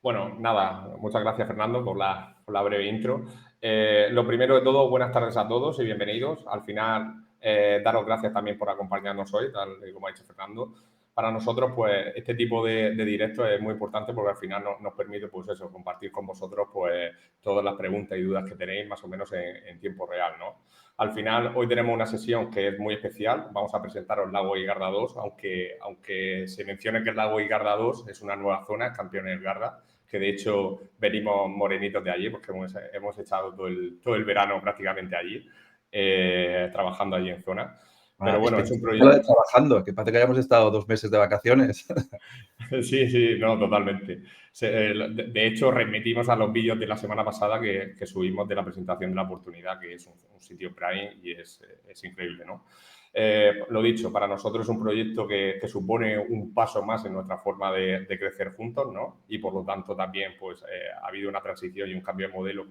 Bueno, nada, muchas gracias Fernando por la breve intro. Lo primero de todo, buenas tardes a todos y bienvenidos. Al final, daros gracias también por acompañarnos hoy, tal y como ha dicho Fernando. Para nosotros, pues, este tipo de directo es muy importante porque al final nos permite, pues eso, compartir con vosotros, pues, todas las preguntas y dudas que tenéis más o menos en tiempo real, ¿no? Al final, hoy tenemos una sesión que es muy especial. Vamos a presentaros Lago Igarda 2, aunque se mencione que el Lago Igarda 2 es una nueva zona, es Campione del Garda, que de hecho venimos morenitos de allí porque hemos echado todo el verano prácticamente allí, trabajando allí en zona. Pero bueno, es un Lo de proyecto... trabajando, que parece que hayamos estado 2 meses de vacaciones. Sí, sí, no, totalmente. De hecho, remitimos a los vídeos de la semana pasada que subimos de la presentación de la oportunidad, que es un sitio Prime y es increíble, ¿no? Lo dicho, para nosotros es un proyecto que supone un paso más en nuestra forma de crecer juntos, ¿no? Y por lo tanto también pues, ha habido una transición y un cambio de modelo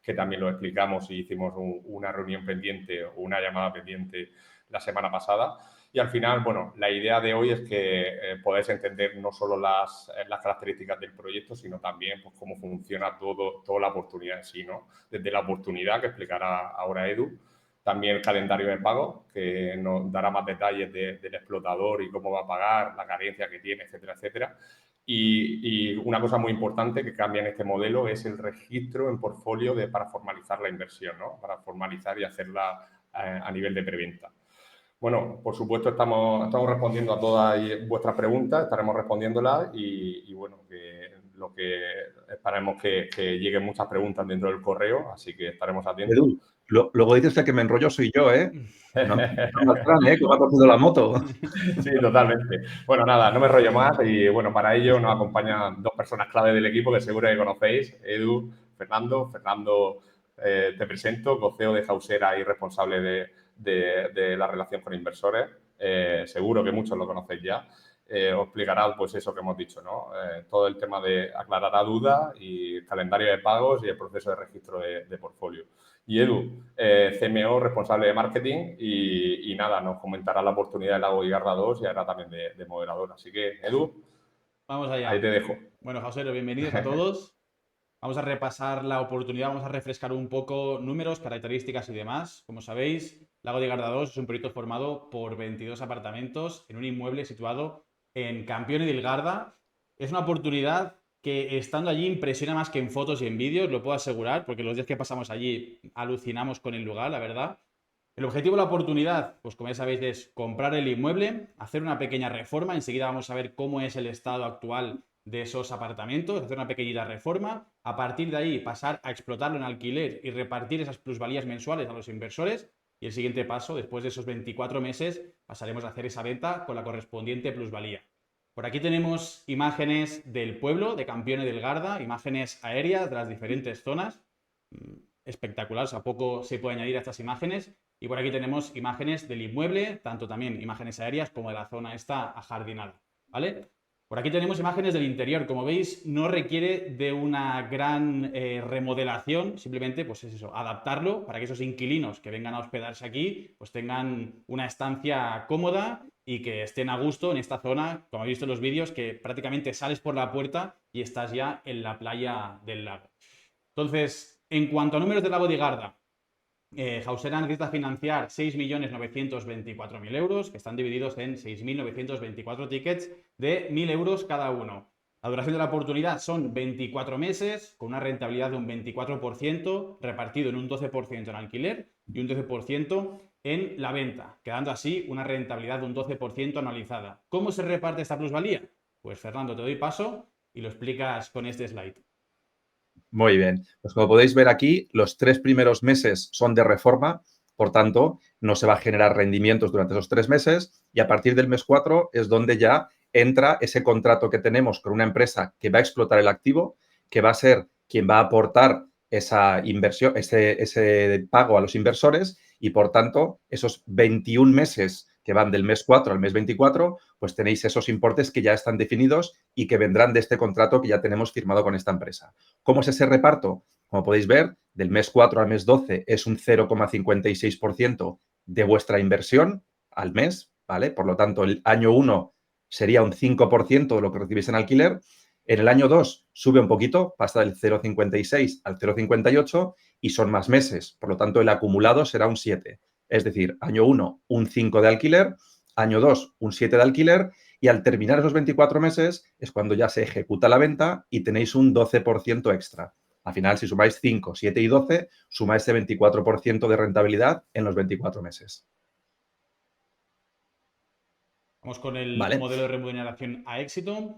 que también lo explicamos y hicimos una reunión pendiente o una llamada pendiente la semana pasada. Y al final, bueno, la idea de hoy es que podáis entender no solo las características del proyecto, sino también pues, cómo funciona toda la oportunidad en sí, ¿no? Desde la oportunidad que explicará ahora Edu, también el calendario de pago, que nos dará más detalles del explotador y cómo va a pagar, la carencia que tiene, etcétera, etcétera. Y una cosa muy importante que cambia en este modelo es el registro en portfolio para formalizar la inversión, ¿no? Para formalizar y hacerla a nivel de preventa. Bueno, por supuesto estamos respondiendo a todas vuestras preguntas, estaremos respondiéndolas y bueno, lo que esperemos que lleguen muchas preguntas dentro del correo, así que estaremos atentos. Edu, luego dices que me enrollo soy yo, ¿eh? No, no al plan, ¿eh? Que me ha cogido la moto. Sí, totalmente. Bueno, nada, no me rollo más y bueno, para ello nos acompañan dos personas clave del equipo que seguro que conocéis, Edu, Fernando. Fernando, te presento, co-CEO de Hausera y responsable de la relación con inversores. Seguro que muchos lo conocéis ya. Os explicará pues eso que hemos dicho, ¿no? Todo el tema de aclarar dudas y calendario de pagos y el proceso de registro de portfolio. Y Edu, CMO, responsable de marketing y nada, nos comentará la oportunidad de Lago Igarda 2 y hará también de moderador. Así que, Edu, Vamos ahí allá. te dejo. Bueno, José, bienvenidos a todos. Vamos a repasar la oportunidad, vamos a refrescar un poco números, características y demás. Como sabéis, Lago de Garda 2 es un proyecto formado por 22 apartamentos en un inmueble situado en Campione del Garda. Es una oportunidad que estando allí impresiona más que en fotos y en vídeos, lo puedo asegurar, porque los días que pasamos allí alucinamos con el lugar, la verdad. El objetivo de la oportunidad, pues como ya sabéis, es comprar el inmueble, hacer una pequeña reforma. Enseguida vamos a ver cómo es el estado actual de esos apartamentos, hacer una pequeñita reforma. A partir de ahí, pasar a explotarlo en alquiler y repartir esas plusvalías mensuales a los inversores. Y el siguiente paso, después de esos 24 meses, pasaremos a hacer esa venta con la correspondiente plusvalía. Por aquí tenemos imágenes del pueblo de Campione del Garda, imágenes aéreas de las diferentes zonas. Espectacular, o sea, poco se puede añadir a estas imágenes. Y por aquí tenemos imágenes del inmueble, tanto también imágenes aéreas como de la zona esta ajardinada, ¿vale? Por aquí tenemos imágenes del interior. Como veis, no requiere de una gran remodelación, simplemente pues es eso, adaptarlo para que esos inquilinos que vengan a hospedarse aquí pues tengan una estancia cómoda y que estén a gusto en esta zona, como habéis visto en los vídeos, que prácticamente sales por la puerta y estás ya en la playa del lago. Entonces, en cuanto a números del Lago de Garda, Hausera necesita financiar 6.924.000 euros, que están divididos en 6.924 tickets de 1.000 euros cada uno. La duración de la oportunidad son 24 meses, con una rentabilidad de un 24%, repartido en un 12% en alquiler y un 12% en la venta, quedando así una rentabilidad de un 12% anualizada. ¿Cómo se reparte esta plusvalía? Pues Fernando, te doy paso y lo explicas con este slide. Muy bien. Pues como podéis ver aquí, los 3 primeros meses son de reforma, por tanto, no se va a generar rendimientos durante esos 3 meses y a partir del mes 4 es donde ya entra ese contrato que tenemos con una empresa que va a explotar el activo, que va a ser quien va a aportar esa inversión, ese pago a los inversores y, por tanto, esos 21 meses que van del mes 4 al mes 24, pues tenéis esos importes que ya están definidos y que vendrán de este contrato que ya tenemos firmado con esta empresa. ¿Cómo es ese reparto? Como podéis ver, del mes 4 al mes 12 es un 0,56% de vuestra inversión al mes, ¿vale? Por lo tanto, el año 1 sería un 5% de lo que recibís en alquiler. En el año 2 sube un poquito, pasa del 0,56 al 0,58 y son más meses. Por lo tanto, el acumulado será un 7. Es decir, año 1, un 5 de alquiler, año 2, un 7 de alquiler y al terminar esos 24 meses es cuando ya se ejecuta la venta y tenéis un 12% extra. Al final, si sumáis 5, 7 y 12, sumáis ese 24% de rentabilidad en los 24 meses. Vamos con el ¿Vale? modelo de remuneración a éxito.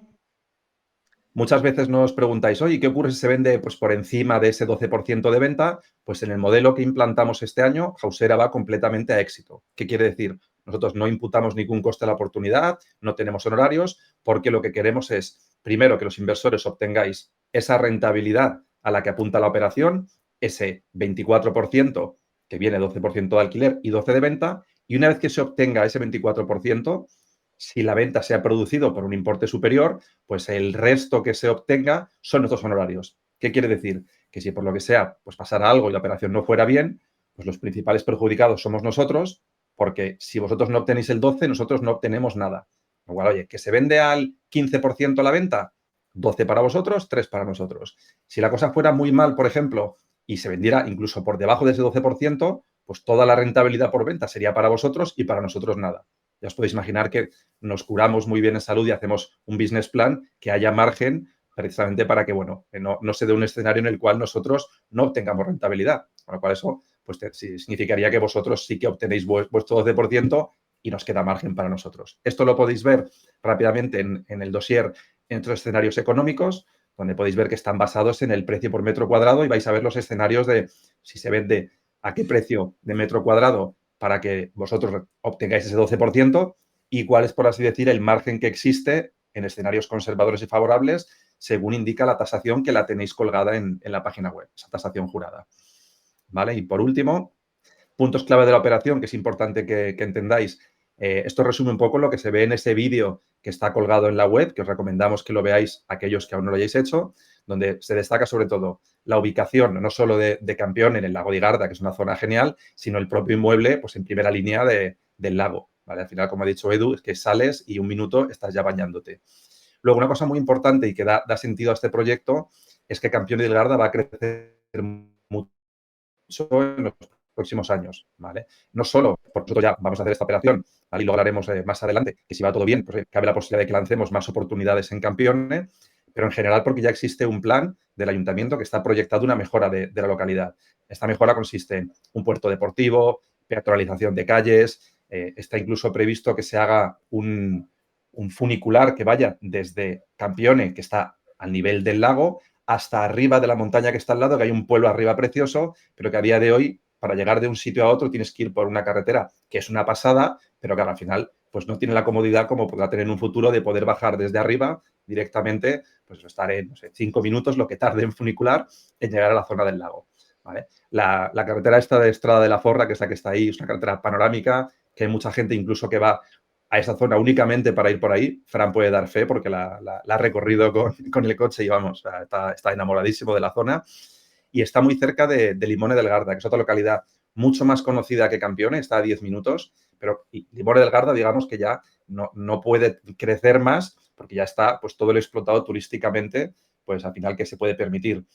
Muchas veces nos preguntáis, oye, ¿qué ocurre si se vende pues, por encima de ese 12% de venta? Pues en el modelo que implantamos este año, Hausera va completamente a éxito. ¿Qué quiere decir? Nosotros no imputamos ningún coste a la oportunidad, no tenemos honorarios, porque lo que queremos es, primero, que los inversores obtengáis esa rentabilidad a la que apunta la operación, ese 24% que viene 12% de alquiler y 12% de venta, y una vez que se obtenga ese 24%, si la venta se ha producido por un importe superior, pues el resto que se obtenga son nuestros honorarios. ¿Qué quiere decir? Que si por lo que sea, pues pasara algo y la operación no fuera bien, pues los principales perjudicados somos nosotros, porque si vosotros no obtenéis el 12, nosotros no obtenemos nada. Igual, oye, que se vende al 15% la venta, 12 para vosotros, 3 para nosotros. Si la cosa fuera muy mal, por ejemplo, y se vendiera incluso por debajo de ese 12%, pues toda la rentabilidad por venta sería para vosotros y para nosotros nada. Ya os podéis imaginar que nos curamos muy bien en salud y hacemos un business plan que haya margen precisamente para que, bueno, que no se dé un escenario en el cual nosotros no obtengamos rentabilidad. Con lo cual eso pues significaría que vosotros sí que obtenéis vuestro 12% y nos queda margen para nosotros. Esto lo podéis ver rápidamente en el dossier entre escenarios económicos, donde podéis ver que están basados en el precio por metro cuadrado y vais a ver los escenarios de si se vende a qué precio de metro cuadrado para que vosotros obtengáis ese 12% y cuál es, por así decir, el margen que existe en escenarios conservadores y favorables según indica la tasación que la tenéis colgada en la página web, esa tasación jurada. ¿Vale? Y por último, puntos clave de la operación que es importante que entendáis. Esto resume un poco lo que se ve en ese vídeo que está colgado en la web, que os recomendamos que lo veáis aquellos que aún no lo hayáis hecho, donde se destaca sobre todo la ubicación, no solo de Campione en el lago de Garda, que es una zona genial, sino el propio inmueble pues, en primera línea del lago. ¿Vale? Al final, como ha dicho Edu, es que sales y un minuto estás ya bañándote. Luego, una cosa muy importante y que da sentido a este proyecto es que Campione del Garda va a crecer mucho en los próximos años, ¿vale? No solo, por nosotros ya vamos a hacer esta operación, ¿vale? Y lo hablaremos más adelante, que si va todo bien, pues cabe la posibilidad de que lancemos más oportunidades en Campione, pero en general porque ya existe un plan del ayuntamiento que está proyectado una mejora de la localidad. Esta mejora consiste en un puerto deportivo, peatonalización de calles, está incluso previsto que se haga un funicular que vaya desde Campione, que está al nivel del lago, hasta arriba de la montaña que está al lado, que hay un pueblo arriba precioso, pero que a día de hoy, para llegar de un sitio a otro, tienes que ir por una carretera que es una pasada, pero que al final pues no tiene la comodidad como podrá tener en un futuro de poder bajar desde arriba directamente, pues estar en, no sé, 5 minutos, lo que tarde en funicular, en llegar a la zona del lago. ¿Vale? La carretera esta de Estrada de la Forra, que es la que está ahí, es una carretera panorámica, que hay mucha gente incluso que va a esa zona únicamente para ir por ahí. Fran puede dar fe porque la ha recorrido con el coche y vamos, está enamoradísimo de la zona. Y está muy cerca de Limone del Garda, que es otra localidad mucho más conocida que Campione, está a 10 minutos, pero Limone del Garda, digamos que ya no puede crecer más porque ya está pues todo lo explotado turísticamente, pues al final que se puede permitir.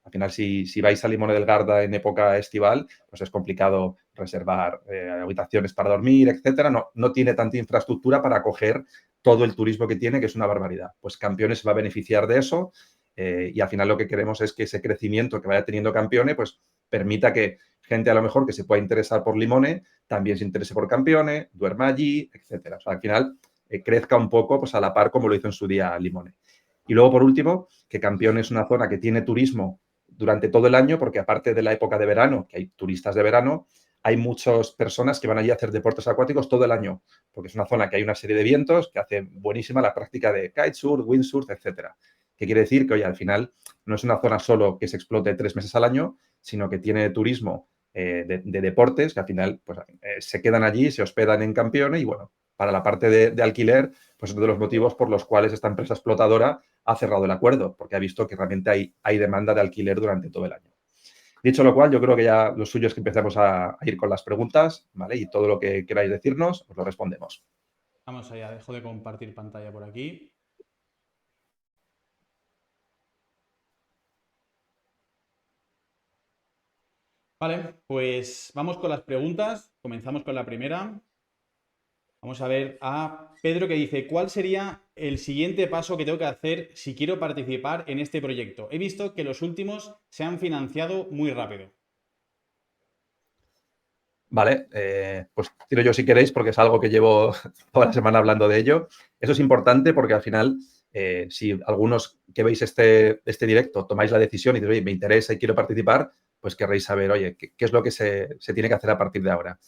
Al final, si vais a Limone del Garda en época estival, pues es complicado reservar habitaciones para dormir, etcétera. No tiene tanta infraestructura para acoger todo el turismo que tiene, que es una barbaridad. Pues Campione se va a beneficiar de eso y al final lo que queremos es que ese crecimiento que vaya teniendo Campione, pues permita que gente a lo mejor que se pueda interesar por Limone también se interese por Campione, duerma allí, etcétera. O sea, al final crezca un poco pues a la par como lo hizo en su día Limone. Y luego, por último, que Campione es una zona que tiene turismo durante todo el año, porque aparte de la época de verano, que hay turistas de verano, hay muchas personas que van allí a hacer deportes acuáticos todo el año, porque es una zona que hay una serie de vientos que hace buenísima la práctica de kitesurf, windsurf, etcétera. Que quiere decir que, oye, al final no es una zona solo que se explote 3 meses al año, sino que tiene turismo de deportes que al final pues, se quedan allí, se hospedan en Campione y, bueno, para la parte de alquiler, pues es uno de los motivos por los cuales esta empresa explotadora ha cerrado el acuerdo, porque ha visto que realmente hay demanda de alquiler durante todo el año. Dicho lo cual, yo creo que ya lo suyo es que empecemos a ir con las preguntas, ¿vale? Y todo lo que queráis decirnos, os lo respondemos. Vamos allá, dejo de compartir pantalla por aquí. Vale, pues vamos con las preguntas. Comenzamos con la primera. Vamos a ver a Pedro que dice, ¿cuál sería el siguiente paso que tengo que hacer si quiero participar en este proyecto? He visto que los últimos se han financiado muy rápido. Vale, pues tiro yo si queréis porque es algo que llevo toda la semana hablando de ello. Eso es importante porque al final, si algunos que veis este directo tomáis la decisión y diréis, oye, me interesa y quiero participar, pues querréis saber, oye, qué es lo que se tiene que hacer a partir de ahora.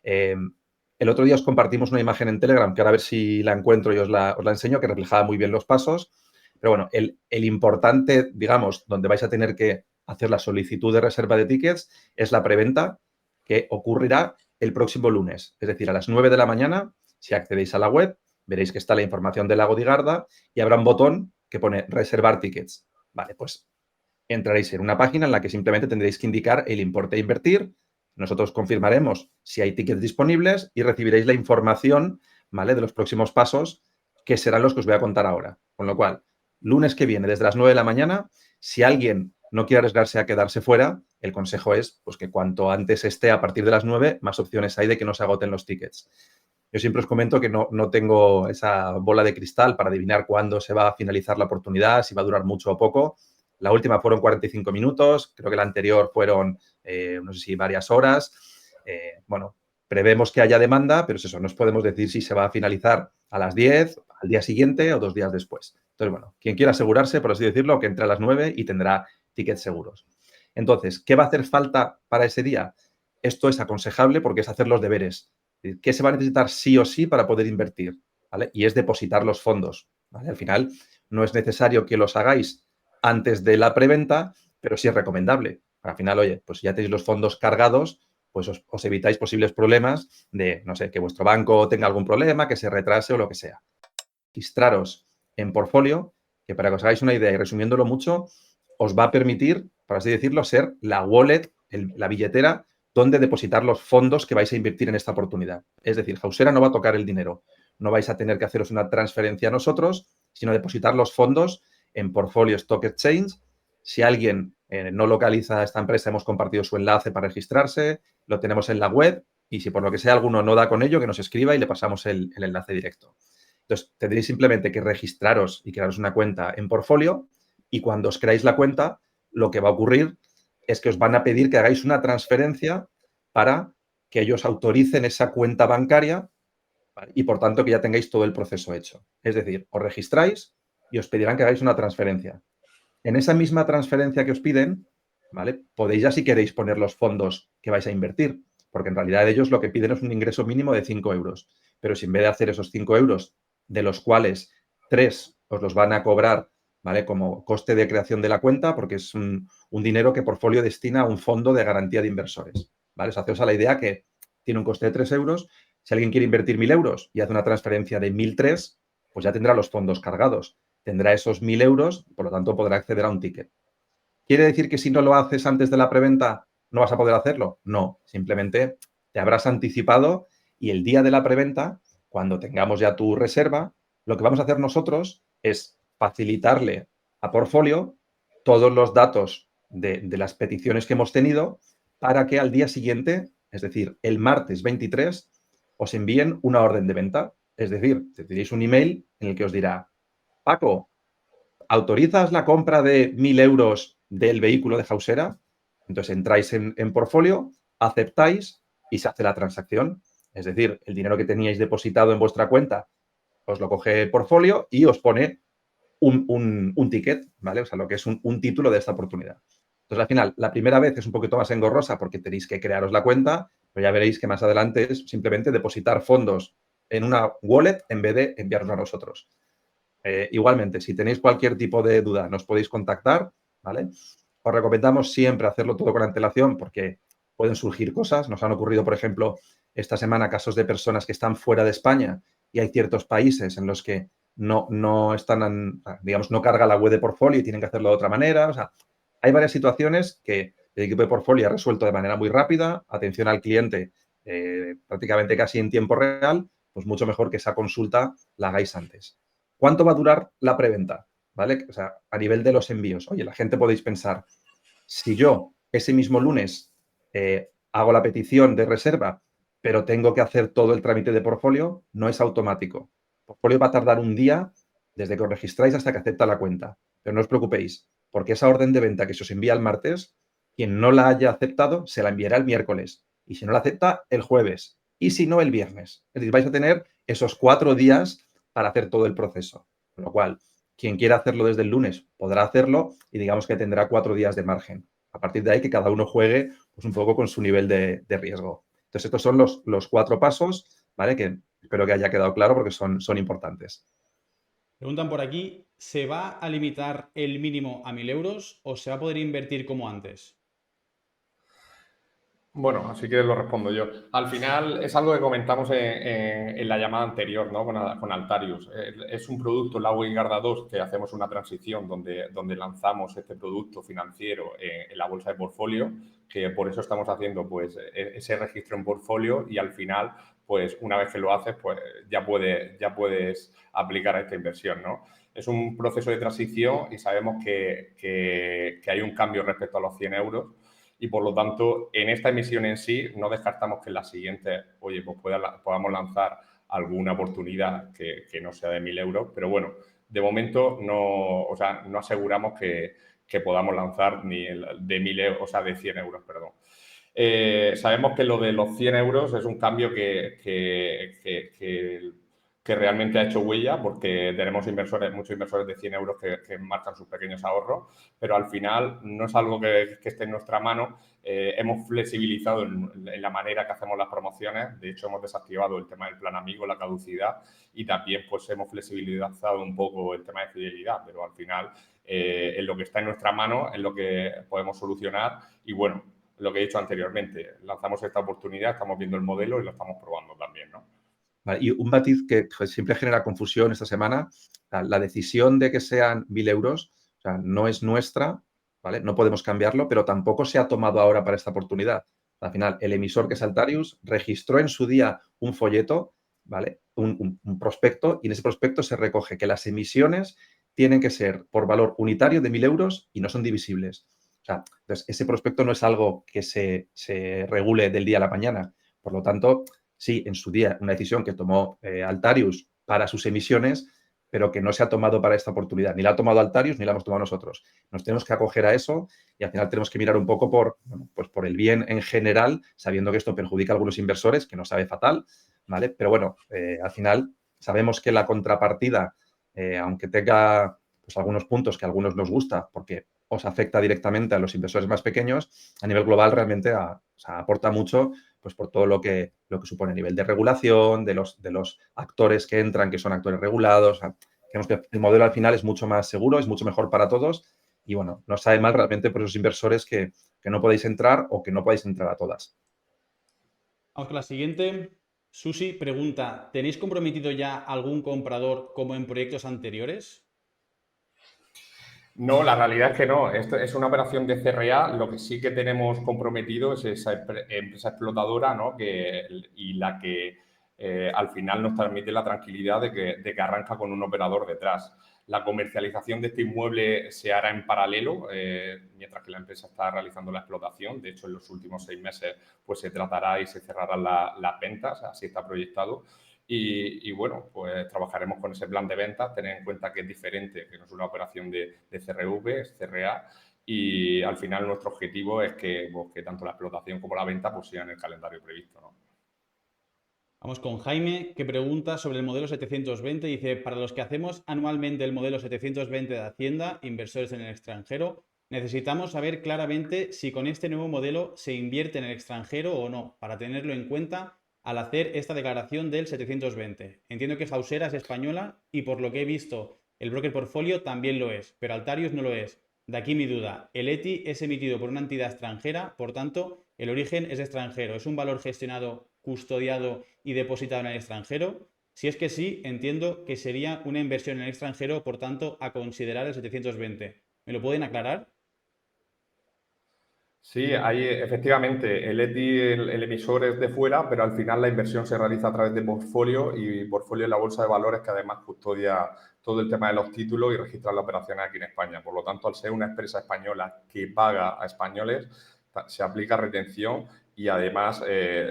El otro día os compartimos una imagen en Telegram, que ahora a ver si la encuentro y os la enseño, que reflejaba muy bien los pasos. Pero bueno, el importante, digamos, donde vais a tener que hacer la solicitud de reserva de tickets es la preventa, que ocurrirá el próximo lunes. Es decir, a las 9 de la mañana, si accedéis a la web, veréis que está la información del Lago de Garda y habrá un botón que pone reservar tickets. Vale, pues entraréis en una página en la que simplemente tendréis que indicar el importe a invertir. Nosotros confirmaremos si hay tickets disponibles y recibiréis la información, ¿vale?, de los próximos pasos, que serán los que os voy a contar ahora. Con lo cual, lunes que viene, desde las 9 de la mañana, si alguien no quiere arriesgarse a quedarse fuera, el consejo es pues, que cuanto antes esté a partir de las 9, más opciones hay de que no se agoten los tickets. Yo siempre os comento que no tengo esa bola de cristal para adivinar cuándo se va a finalizar la oportunidad, si va a durar mucho o poco. La última fueron 45 minutos, creo que la anterior fueron, no sé si varias horas. Bueno, prevemos que haya demanda, pero es eso, no os podemos decir si se va a finalizar a las 10, al día siguiente o 2 días después. Entonces, bueno, quien quiera asegurarse, por así decirlo, que entre a las 9 y tendrá tickets seguros. Entonces, ¿qué va a hacer falta para ese día? Esto es aconsejable porque es hacer los deberes. ¿Qué se va a necesitar sí o sí para poder invertir? ¿Vale? Y es depositar los fondos. ¿Vale? Al final, no es necesario que los hagáis antes de la preventa, pero sí es recomendable. Al final, oye, pues ya tenéis los fondos cargados, pues os evitáis posibles problemas de, no sé, que vuestro banco tenga algún problema, que se retrase o lo que sea. Registraros en Portfolio, que para que os hagáis una idea y resumiéndolo mucho, os va a permitir, por así decirlo, ser la wallet, la billetera, donde depositar los fondos que vais a invertir en esta oportunidad. Es decir, Hausera no va a tocar el dinero. No vais a tener que haceros una transferencia a nosotros, sino depositar los fondos en Portfolio Stock Exchange. Si alguien no localiza a esta empresa, hemos compartido su enlace para registrarse, lo tenemos en la web y si por lo que sea alguno no da con ello, que nos escriba y le pasamos el enlace directo. Entonces, tendréis simplemente que registraros y crearos una cuenta en Portfolio y cuando os creáis la cuenta, lo que va a ocurrir es que os van a pedir que hagáis una transferencia para que ellos autoricen esa cuenta bancaria, ¿vale?, y, por tanto, que ya tengáis todo el proceso hecho. Es decir, os registráis y os pedirán que hagáis una transferencia. En esa misma transferencia que os piden, ¿vale?, podéis ya si queréis poner los fondos que vais a invertir, porque en realidad ellos lo que piden es un ingreso mínimo de 5 euros. Pero si en vez de hacer esos 5 euros, de los cuales 3 os los van a cobrar, ¿vale?, como coste de creación de la cuenta, porque es un dinero que Portfolio destina a un fondo de garantía de inversores, ¿vale? O sea, haceos a la idea que tiene un coste de 3 euros. Si alguien quiere invertir 1.000 euros y hace una transferencia de 1.003, pues ya tendrá los fondos cargados. Tendrá esos 1.000 euros, por lo tanto podrá acceder a un ticket. ¿Quiere decir que si no lo haces antes de la preventa no vas a poder hacerlo? No, simplemente te habrás anticipado y el día de la preventa, cuando tengamos ya tu reserva, lo que vamos a hacer nosotros es facilitarle a Portfolio todos los datos de las peticiones que hemos tenido para que al día siguiente, es decir, el martes 23, os envíen una orden de venta. Es decir, tendréis un email en el que os dirá, Paco, ¿autorizas la compra de 1.000 euros del vehículo de Hausera? Entonces entráis en Portfolio, aceptáis y se hace la transacción. Es decir, el dinero que teníais depositado en vuestra cuenta os lo coge Portfolio y os pone un ticket, ¿vale? O sea, lo que es un título de esta oportunidad. Entonces, al final, la primera vez es un poquito más engorrosa porque tenéis que crearos la cuenta, pero ya veréis que más adelante es simplemente depositar fondos en una wallet en vez de enviarlos a nosotros. Igualmente, si tenéis cualquier tipo de duda, nos podéis contactar, ¿vale? Os recomendamos siempre hacerlo todo con antelación porque pueden surgir cosas. Nos han ocurrido, por ejemplo, esta semana casos de personas que están fuera de España y hay ciertos países en los que no están, digamos, no carga la web de Portfolio y tienen que hacerlo de otra manera. O sea, hay varias situaciones que el equipo de Portfolio ha resuelto de manera muy rápida, atención al cliente prácticamente casi en tiempo real, pues mucho mejor que esa consulta la hagáis antes. ¿Cuánto va a durar la preventa? ¿Vale? O sea, a nivel de los envíos. Oye, la gente podéis pensar, si yo ese mismo lunes hago la petición de reserva, pero tengo que hacer todo el trámite de portfolio, no es automático. El portfolio va a tardar un día desde que os registráis hasta que acepta la cuenta. Pero no os preocupéis, porque esa orden de venta que se os envía el martes, quien no la haya aceptado se la enviará el miércoles. Y si no la acepta, el jueves. Y si no, el viernes. Es decir, vais a tener esos 4 días para hacer todo el proceso. Con lo cual, quien quiera hacerlo desde el lunes podrá hacerlo y digamos que tendrá 4 días de margen. A partir de ahí que cada uno juegue pues, un poco con su nivel de riesgo. Entonces, estos son los 4 pasos, ¿vale? Que espero que haya quedado claro porque son importantes. Preguntan por aquí, ¿se va a limitar el mínimo a 1.000 euros o se va a poder invertir como antes? Bueno, así que lo respondo yo. Al final es algo que comentamos en la llamada anterior, ¿no? Con Altarius. Es un producto, la Garda 2, que hacemos una transición donde lanzamos este producto financiero en la bolsa de portfolio, que por eso estamos haciendo pues ese registro en portfolio y al final, pues una vez que lo haces, pues ya puedes aplicar esta inversión, ¿no? Es un proceso de transición y sabemos que hay un cambio respecto a los 100 euros. Y por lo tanto, en esta emisión en sí, no descartamos que en las siguientes, oye, pues podamos lanzar alguna oportunidad que no sea de 1.000 euros, pero bueno, de momento no, o sea, no aseguramos que podamos lanzar ni de 1.000 euros, o sea, de 100 euros, perdón. Sabemos que lo de los 100 euros es un cambio que realmente ha hecho huella porque tenemos muchos inversores de 100 euros que marcan sus pequeños ahorros, pero al final no es algo que esté en nuestra mano. Hemos flexibilizado en la manera que hacemos las promociones. De hecho, hemos desactivado el tema del plan amigo, la caducidad, y también pues hemos flexibilizado un poco el tema de fidelidad, pero al final en lo que está en nuestra mano es lo que podemos solucionar y bueno, lo que he dicho anteriormente, lanzamos esta oportunidad, estamos viendo el modelo y lo estamos probando también, ¿no? Vale, y un matiz que siempre genera confusión esta semana, la decisión de que sean 1.000 euros, o sea, no es nuestra, ¿vale? No podemos cambiarlo, pero tampoco se ha tomado ahora para esta oportunidad. Al final, el emisor que es Altarius registró en su día un folleto, ¿vale? Un prospecto, y en ese prospecto se recoge que las emisiones tienen que ser por valor unitario de 1.000 euros y no son divisibles. O sea, entonces, ese prospecto no es algo que se regule del día a la mañana. Por lo tanto, sí, en su día, una decisión que tomó Altarius para sus emisiones, pero que no se ha tomado para esta oportunidad. Ni la ha tomado Altarius ni la hemos tomado nosotros. Nos tenemos que acoger a eso y al final tenemos que mirar un poco pues por el bien en general, sabiendo que esto perjudica a algunos inversores, que nos sabe fatal, ¿vale? Pero bueno, al final sabemos que la contrapartida, aunque tenga pues, algunos puntos que a algunos nos gusta, porque os afecta directamente a los inversores más pequeños, a nivel global realmente aporta mucho pues por todo lo que supone a nivel de regulación, de los actores que entran, que son actores regulados. Creemos que el modelo al final es mucho más seguro, es mucho mejor para todos y, bueno, no sabe mal realmente por esos inversores que no podéis entrar o que no podéis entrar a todas. Vamos con la siguiente. Susi pregunta, ¿tenéis comprometido ya algún comprador como en proyectos anteriores? No, la realidad es que no. Esto es una operación de CRA. Lo que sí que tenemos comprometido es esa empresa explotadora, ¿no? Y la que al final nos transmite la tranquilidad de que arranca con un operador detrás. La comercialización de este inmueble se hará en paralelo, mientras que la empresa está realizando la explotación. De hecho, en los últimos 6 meses pues, se tratará y se cerrarán las ventas, así está proyectado. Y bueno, pues trabajaremos con ese plan de ventas, tener en cuenta que es diferente, que no es una operación de CRV, es CRA, y al final nuestro objetivo es que, pues, que tanto la explotación como la venta pues, sigan el calendario previsto, ¿no? Vamos con Jaime, que pregunta sobre el modelo 720. Dice, para los que hacemos anualmente el modelo 720 de Hacienda, inversores en el extranjero, necesitamos saber claramente si con este nuevo modelo se invierte en el extranjero o no, para tenerlo en cuenta al hacer esta declaración del 720. Entiendo que Hausera es española y por lo que he visto, el broker portfolio también lo es, pero Altarius no lo es. De aquí mi duda. El ETI es emitido por una entidad extranjera, por tanto, el origen es extranjero. ¿Es un valor gestionado, custodiado y depositado en el extranjero? Si es que sí, entiendo que sería una inversión en el extranjero, por tanto, a considerar el 720. ¿Me lo pueden aclarar? Sí, hay efectivamente el ETI, el emisor es de fuera, pero al final la inversión se realiza a través de portfolio y portfolio es la bolsa de valores que además custodia todo el tema de los títulos y registra las operaciones aquí en España. Por lo tanto, al ser una empresa española que paga a españoles, se aplica retención y además,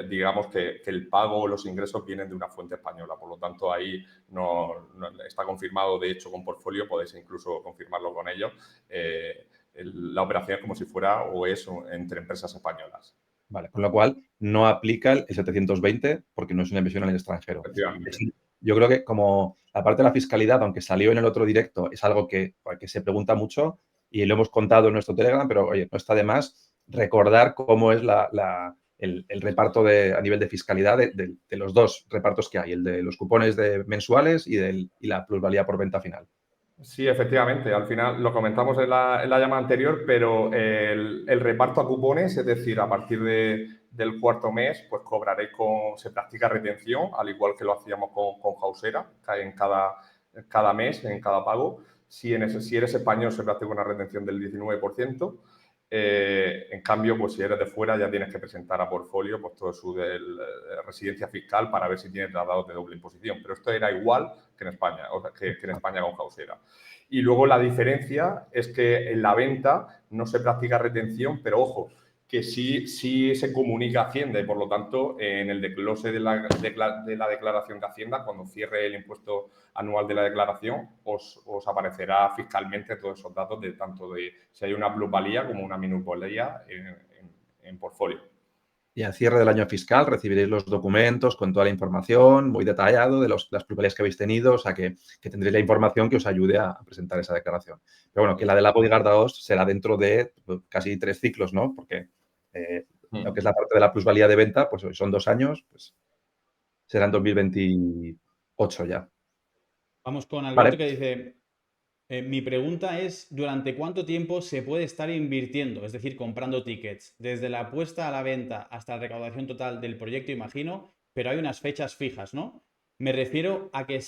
digamos que el pago o los ingresos vienen de una fuente española. Por lo tanto, ahí no está confirmado, de hecho, con Portfolio, podéis incluso confirmarlo con ellos. La operación es como si fuera o es entre empresas españolas. Vale, con lo cual no aplica el 720 porque no es una inversión en el extranjero. Efectivamente. Yo creo que como la parte de la fiscalidad, aunque salió en el otro directo, es algo que se pregunta mucho y lo hemos contado en nuestro Telegram, pero oye, no está de más recordar cómo es el reparto a nivel de fiscalidad de los dos repartos que hay, el de los cupones mensuales y la plusvalía por venta final. Sí, efectivamente. Al final lo comentamos en la llamada anterior, pero el reparto a cupones, es decir, a partir del cuarto mes, pues cobraréis se practica retención, al igual que lo hacíamos con Hausera, en cada mes, en cada pago. Si eres español, se practica una retención del 19%. En cambio, pues si eres de fuera, ya tienes que presentar a Portfolio pues todo su residencia fiscal para ver si tienes tratados de doble imposición. Pero esto era igual que en España, o sea, que en España con Hausera. Y luego la diferencia es que en la venta no se practica retención, pero ojo, que sí se comunica a Hacienda y por lo tanto en el desglose de la declaración de Hacienda, cuando cierre el impuesto anual de la declaración, os aparecerá fiscalmente todos esos datos de tanto de si hay una plusvalía como una minusvalía en Portfolio. Y al cierre del año fiscal recibiréis los documentos con toda la información muy detallado de las plusvalías que habéis tenido, o sea que tendréis la información que os ayude a presentar esa declaración. Pero bueno, que la de la Bodyguard 2 será dentro de casi 3 ciclos, ¿no? Porque lo que es la parte de la plusvalía de venta, pues son 2 años, pues será en 2028 ya. Vamos con Alberto, Vale. que dice, mi pregunta es, ¿durante cuánto tiempo se puede estar invirtiendo? Es decir, comprando tickets, desde la apuesta a la venta hasta la recaudación total del proyecto, imagino, pero hay unas fechas fijas, ¿no? Me refiero a que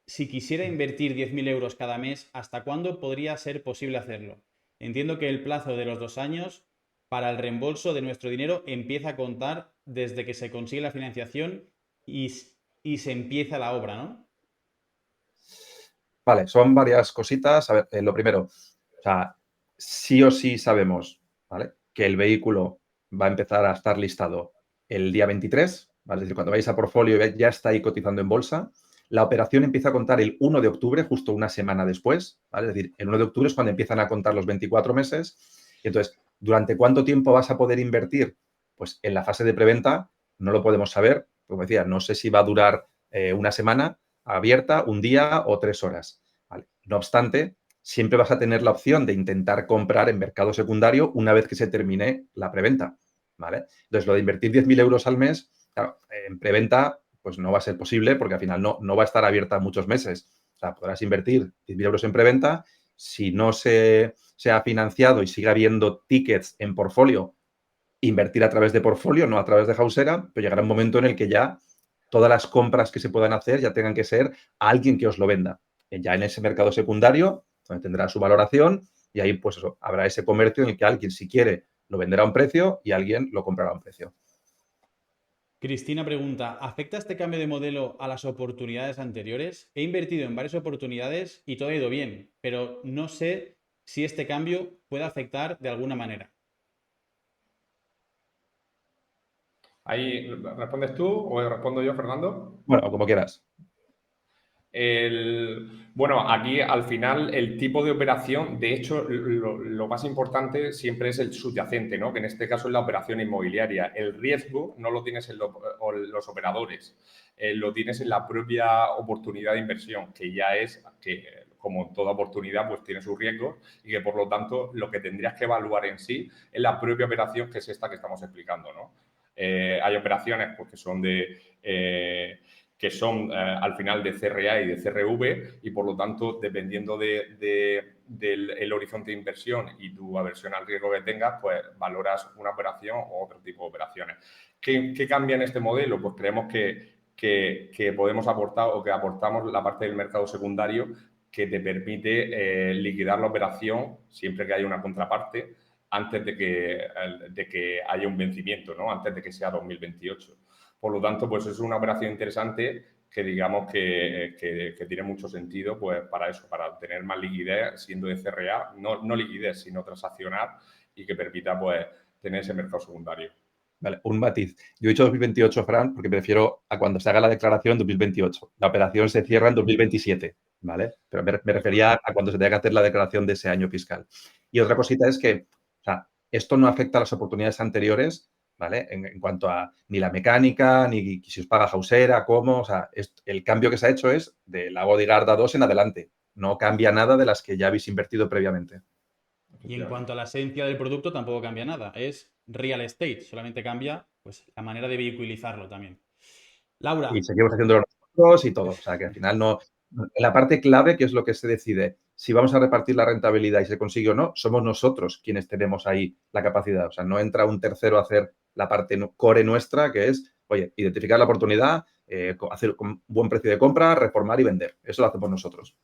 si quisiera invertir 10.000 euros cada mes, ¿hasta cuándo podría ser posible hacerlo? Entiendo que el plazo de los 2 años para el reembolso de nuestro dinero empieza a contar desde que se consigue la financiación y se empieza la obra, ¿no? Vale, son varias cositas. A ver, lo primero, o sea, sí o sí sabemos, ¿vale?, que el vehículo va a empezar a estar listado el día 23, ¿vale? Es decir, cuando vais a Portfolio ya está ahí cotizando en bolsa. La operación empieza a contar el 1 de octubre, justo una semana después, ¿vale? Es decir, el 1 de octubre es cuando empiezan a contar los 24 meses. Y entonces, ¿durante cuánto tiempo vas a poder invertir? Pues en la fase de preventa no lo podemos saber. Como decía, no sé si va a durar una semana abierta, un día o 3 horas. ¿Vale? No obstante, siempre vas a tener la opción de intentar comprar en mercado secundario una vez que se termine la preventa. ¿Vale? Entonces, lo de invertir 10.000 euros al mes, claro, en preventa, pues no va a ser posible porque al final no va a estar abierta muchos meses. O sea, podrás invertir 10.000 euros en preventa. Si no se ha financiado y sigue habiendo tickets en Portfolio, invertir a través de Portfolio, no a través de Hausera, pero llegará un momento en el que ya todas las compras que se puedan hacer ya tengan que ser a alguien que os lo venda. Ya en ese mercado secundario, donde tendrá su valoración, y ahí pues eso, habrá ese comercio en el que alguien, si quiere, lo venderá a un precio y alguien lo comprará a un precio. Cristina pregunta, ¿afecta este cambio de modelo a las oportunidades anteriores? He invertido en varias oportunidades y todo ha ido bien, pero no sé si este cambio puede afectar de alguna manera. Ahí, ¿respondes tú o respondo yo, Fernando? Bueno, como quieras. Bueno, aquí al final el tipo de operación, de hecho, lo más importante siempre es el subyacente, ¿no? Que en este caso es la operación inmobiliaria. El riesgo no lo tienes en los operadores, lo tienes en la propia oportunidad de inversión, que ya es que, como toda oportunidad, pues tiene sus riesgos y que por lo tanto lo que tendrías que evaluar en sí es la propia operación, que es esta que estamos explicando, ¿no? Hay operaciones pues, que son al final de CRA y de CRV y por lo tanto, dependiendo del horizonte de inversión y tu aversión al riesgo que tengas, pues valoras una operación o otro tipo de operaciones. ¿Qué cambia en este modelo? Pues creemos que podemos aportar o que aportamos la parte del mercado secundario que te permite liquidar la operación siempre que haya una contraparte antes de que haya un vencimiento, ¿no? Antes de que sea 2028. Por lo tanto, pues es una operación interesante que digamos que tiene mucho sentido pues para eso, para tener más liquidez siendo de CRA, no liquidez, sino transaccionar y que permita pues tener ese mercado secundario. Vale, un matiz. Yo he dicho 2028, Fran, porque me refiero a cuando se haga la declaración en 2028. La operación se cierra en 2027, ¿vale? Pero me refería a cuando se tenga que hacer la declaración de ese año fiscal. Y otra cosita es que, o sea, esto no afecta a las oportunidades anteriores, ¿vale? En cuanto a ni la mecánica, ni si os paga Hausera, cómo, o sea, el cambio que se ha hecho es de Lago de Garda 2 en adelante. No cambia nada de las que ya habéis invertido previamente. Y en cuanto a la esencia del producto, tampoco cambia nada. Es real estate, solamente cambia pues, la manera de vehiculizarlo también. Laura. Y seguimos haciéndolo nosotros y todo. O sea, que al final no... En la parte clave, que es lo que se decide, si vamos a repartir la rentabilidad y se consigue o no, somos nosotros quienes tenemos ahí la capacidad. O sea, no entra un tercero a hacer la parte core nuestra, que es, oye, identificar la oportunidad, hacer un buen precio de compra, reformar y vender. Eso lo hacemos nosotros.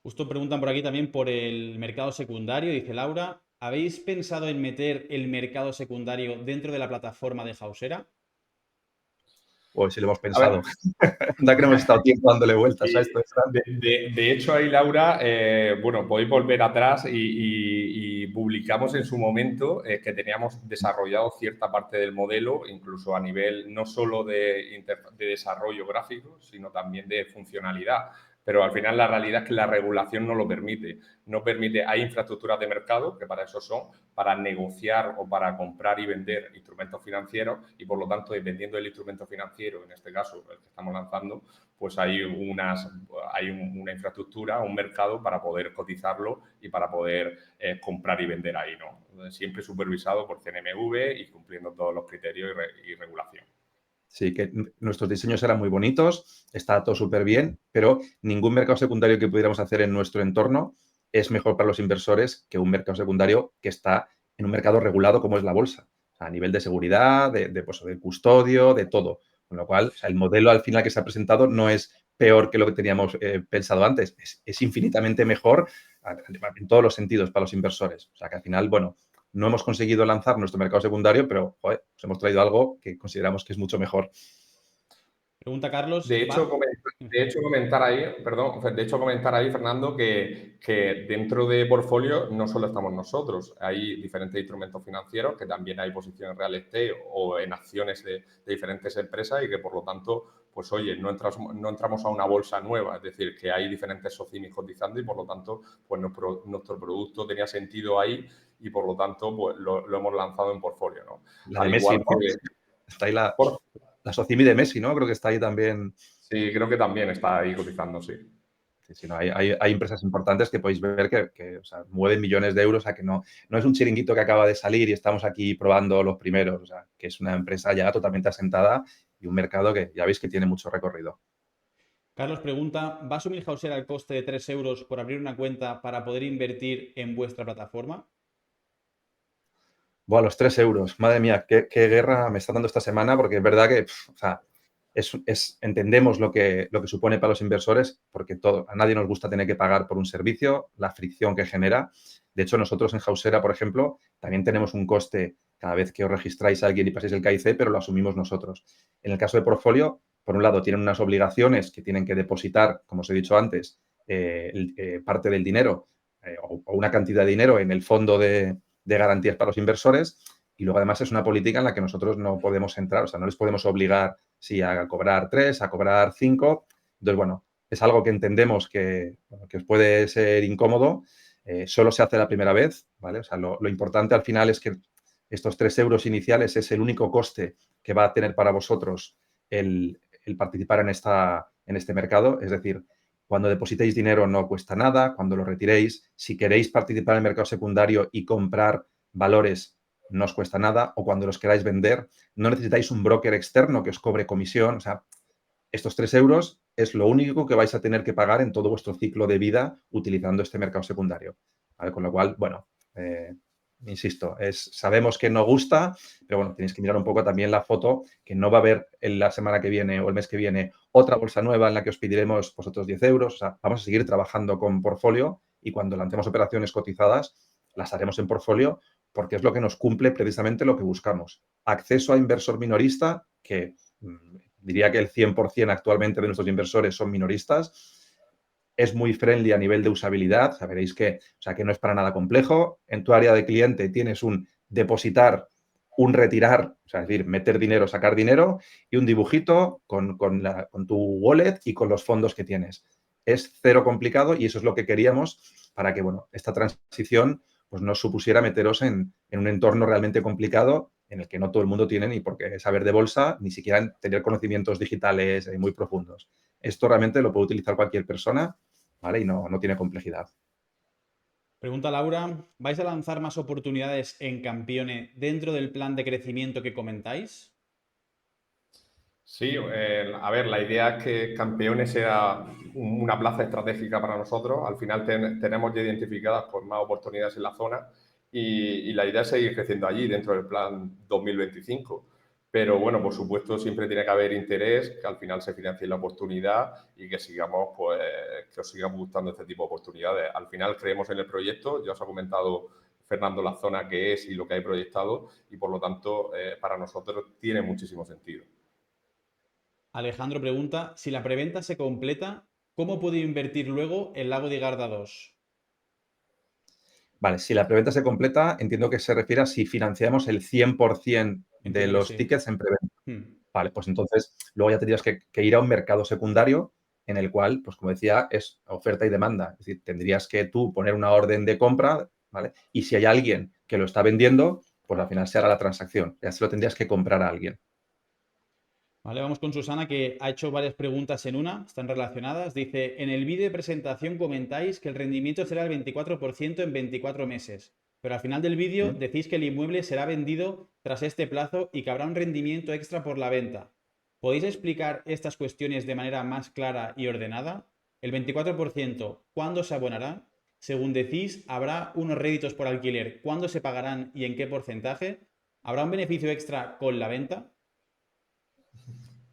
Justo preguntan por aquí también por el mercado secundario, dice Laura. ¿Habéis pensado en meter el mercado secundario dentro de la plataforma de Hausera? Pues si lo hemos A pensado. ver, Da que no hemos estado tiempo dándole vueltas a sí, esto. de hecho, ahí, Laura, bueno, podéis volver atrás y publicamos en su momento que teníamos desarrollado cierta parte del modelo, incluso a nivel no solo de desarrollo gráfico, sino también de funcionalidad. Pero al final la realidad es que la regulación no lo permite. No permite, hay infraestructuras de mercado que para eso son, para negociar o para comprar y vender instrumentos financieros y por lo tanto, dependiendo del instrumento financiero, en este caso el que estamos lanzando, pues hay una infraestructura, un mercado para poder cotizarlo y para poder comprar y vender ahí, ¿no? Siempre supervisado por CNMV y cumpliendo todos los criterios y regulación. Sí, que nuestros diseños eran muy bonitos, está todo súper bien, pero ningún mercado secundario que pudiéramos hacer en nuestro entorno es mejor para los inversores que un mercado secundario que está en un mercado regulado como es la bolsa. O sea, a nivel de seguridad, pues, de custodio, de todo. Con lo cual, o sea, el modelo al final que se ha presentado no es peor que lo que teníamos pensado antes, es infinitamente mejor en todos los sentidos para los inversores. O sea, que al final, bueno, no hemos conseguido lanzar nuestro mercado secundario, pero joder, os hemos traído algo que consideramos que es mucho mejor. Pregunta Carlos. De hecho, comentar ahí, Fernando, que dentro de Portfolio no solo estamos nosotros, hay diferentes instrumentos financieros que también hay posiciones en real estate o en acciones de diferentes empresas y que por lo tanto, pues oye, no entramos a una bolsa nueva, es decir, que hay diferentes socimis cotizando y por lo tanto, pues nuestro producto tenía sentido ahí y por lo tanto, pues lo hemos lanzado en Portfolio, ¿no? La de Messi, ¿no? Está ahí la Socimi de Messi, ¿no? Creo que está ahí también. Sí, creo que también está ahí cotizando, sí. Sí, no, hay empresas importantes que podéis ver que o sea, mueven millones de euros, o sea, que no es un chiringuito que acaba de salir y estamos aquí probando los primeros, o sea, que es una empresa ya totalmente asentada y un mercado que ya veis que tiene mucho recorrido. Carlos pregunta, ¿va a asumir Hausera el coste de 3 euros por abrir una cuenta para poder invertir en vuestra plataforma? Buah, los 3 euros. Madre mía, qué guerra me está dando esta semana, porque es verdad que, o sea, entendemos lo que supone para los inversores, porque a nadie nos gusta tener que pagar por un servicio, la fricción que genera. De hecho, nosotros en Hausera, por ejemplo, también tenemos un coste cada vez que os registráis a alguien y paséis el KIC, pero lo asumimos nosotros. En el caso de Portfolio, por un lado, tienen unas obligaciones que tienen que depositar, como os he dicho antes, parte del dinero o una cantidad de dinero en el fondo de garantías para los inversores y luego además es una política en la que nosotros no podemos entrar, o sea, no les podemos obligar a cobrar 3, a cobrar 5. Entonces, bueno, es algo que entendemos que os puede ser incómodo, solo se hace la primera vez, ¿vale? O sea, lo importante al final es que estos 3 euros iniciales es el único coste que va a tener para vosotros el participar en este mercado, es decir, cuando depositéis dinero no cuesta nada, cuando lo retiréis, si queréis participar en el mercado secundario y comprar valores no os cuesta nada, o cuando los queráis vender, no necesitáis un broker externo que os cobre comisión. O sea, estos 3 euros es lo único que vais a tener que pagar en todo vuestro ciclo de vida utilizando este mercado secundario. ¿Vale? Con lo cual, bueno, insisto, sabemos que no gusta, pero bueno, tenéis que mirar un poco también la foto, que no va a haber en la semana que viene o el mes que viene otra bolsa nueva en la que os pediremos vosotros 10 euros. O sea, vamos a seguir trabajando con Portfolio y cuando lancemos operaciones cotizadas, las haremos en Portfolio porque es lo que nos cumple precisamente lo que buscamos. Acceso a inversor minorista, que diría que el 100% actualmente de nuestros inversores son minoristas. Es muy friendly a nivel de usabilidad. Veréis que no es para nada complejo. En tu área de cliente tienes un depositar un retirar, o sea, es decir, meter dinero, sacar dinero y un dibujito con tu wallet y con los fondos que tienes. Es cero complicado y eso es lo que queríamos para que, bueno, esta transición pues no supusiera meteros en un entorno realmente complicado en el que no todo el mundo tiene ni por qué saber de bolsa, ni siquiera tener conocimientos digitales muy profundos. Esto realmente lo puede utilizar cualquier persona, ¿vale? Y no tiene complejidad. Pregunta Laura, ¿vais a lanzar más oportunidades en Campione dentro del plan de crecimiento que comentáis? Sí, a ver, la idea es que Campeones sea una plaza estratégica para nosotros. Al final tenemos ya identificadas pues, más oportunidades en la zona y la idea es seguir creciendo allí dentro del plan 2025. Pero bueno, por supuesto, siempre tiene que haber interés, que al final se financie la oportunidad y que sigamos, pues, que os sigan gustando este tipo de oportunidades. Al final creemos en el proyecto, ya os ha comentado Fernando la zona que es y lo que hay proyectado y por lo tanto para nosotros tiene muchísimo sentido. Alejandro pregunta, si la preventa se completa, ¿cómo puedo invertir luego en Lago de Garda 2? Vale, si la preventa se completa, entiendo que se refiere a si financiamos el 100% de Entiendo que los sí. tickets en preventa. Vale, pues entonces luego ya tendrías que ir a un mercado secundario en el cual, pues como decía, es oferta y demanda. Es decir, tendrías que tú poner una orden de compra, ¿vale? Y si hay alguien que lo está vendiendo, pues al final se hará la transacción. Ya se lo tendrías que comprar a alguien. Vale, vamos con Susana, que ha hecho varias preguntas en una, están relacionadas. Dice, en el vídeo de presentación comentáis que el rendimiento será el 24% en 24 meses, pero al final del vídeo decís que el inmueble será vendido tras este plazo y que habrá un rendimiento extra por la venta. ¿Podéis explicar estas cuestiones de manera más clara y ordenada? El 24%, ¿cuándo se abonará? Según decís, habrá unos réditos por alquiler, ¿cuándo se pagarán y en qué porcentaje? ¿Habrá un beneficio extra con la venta?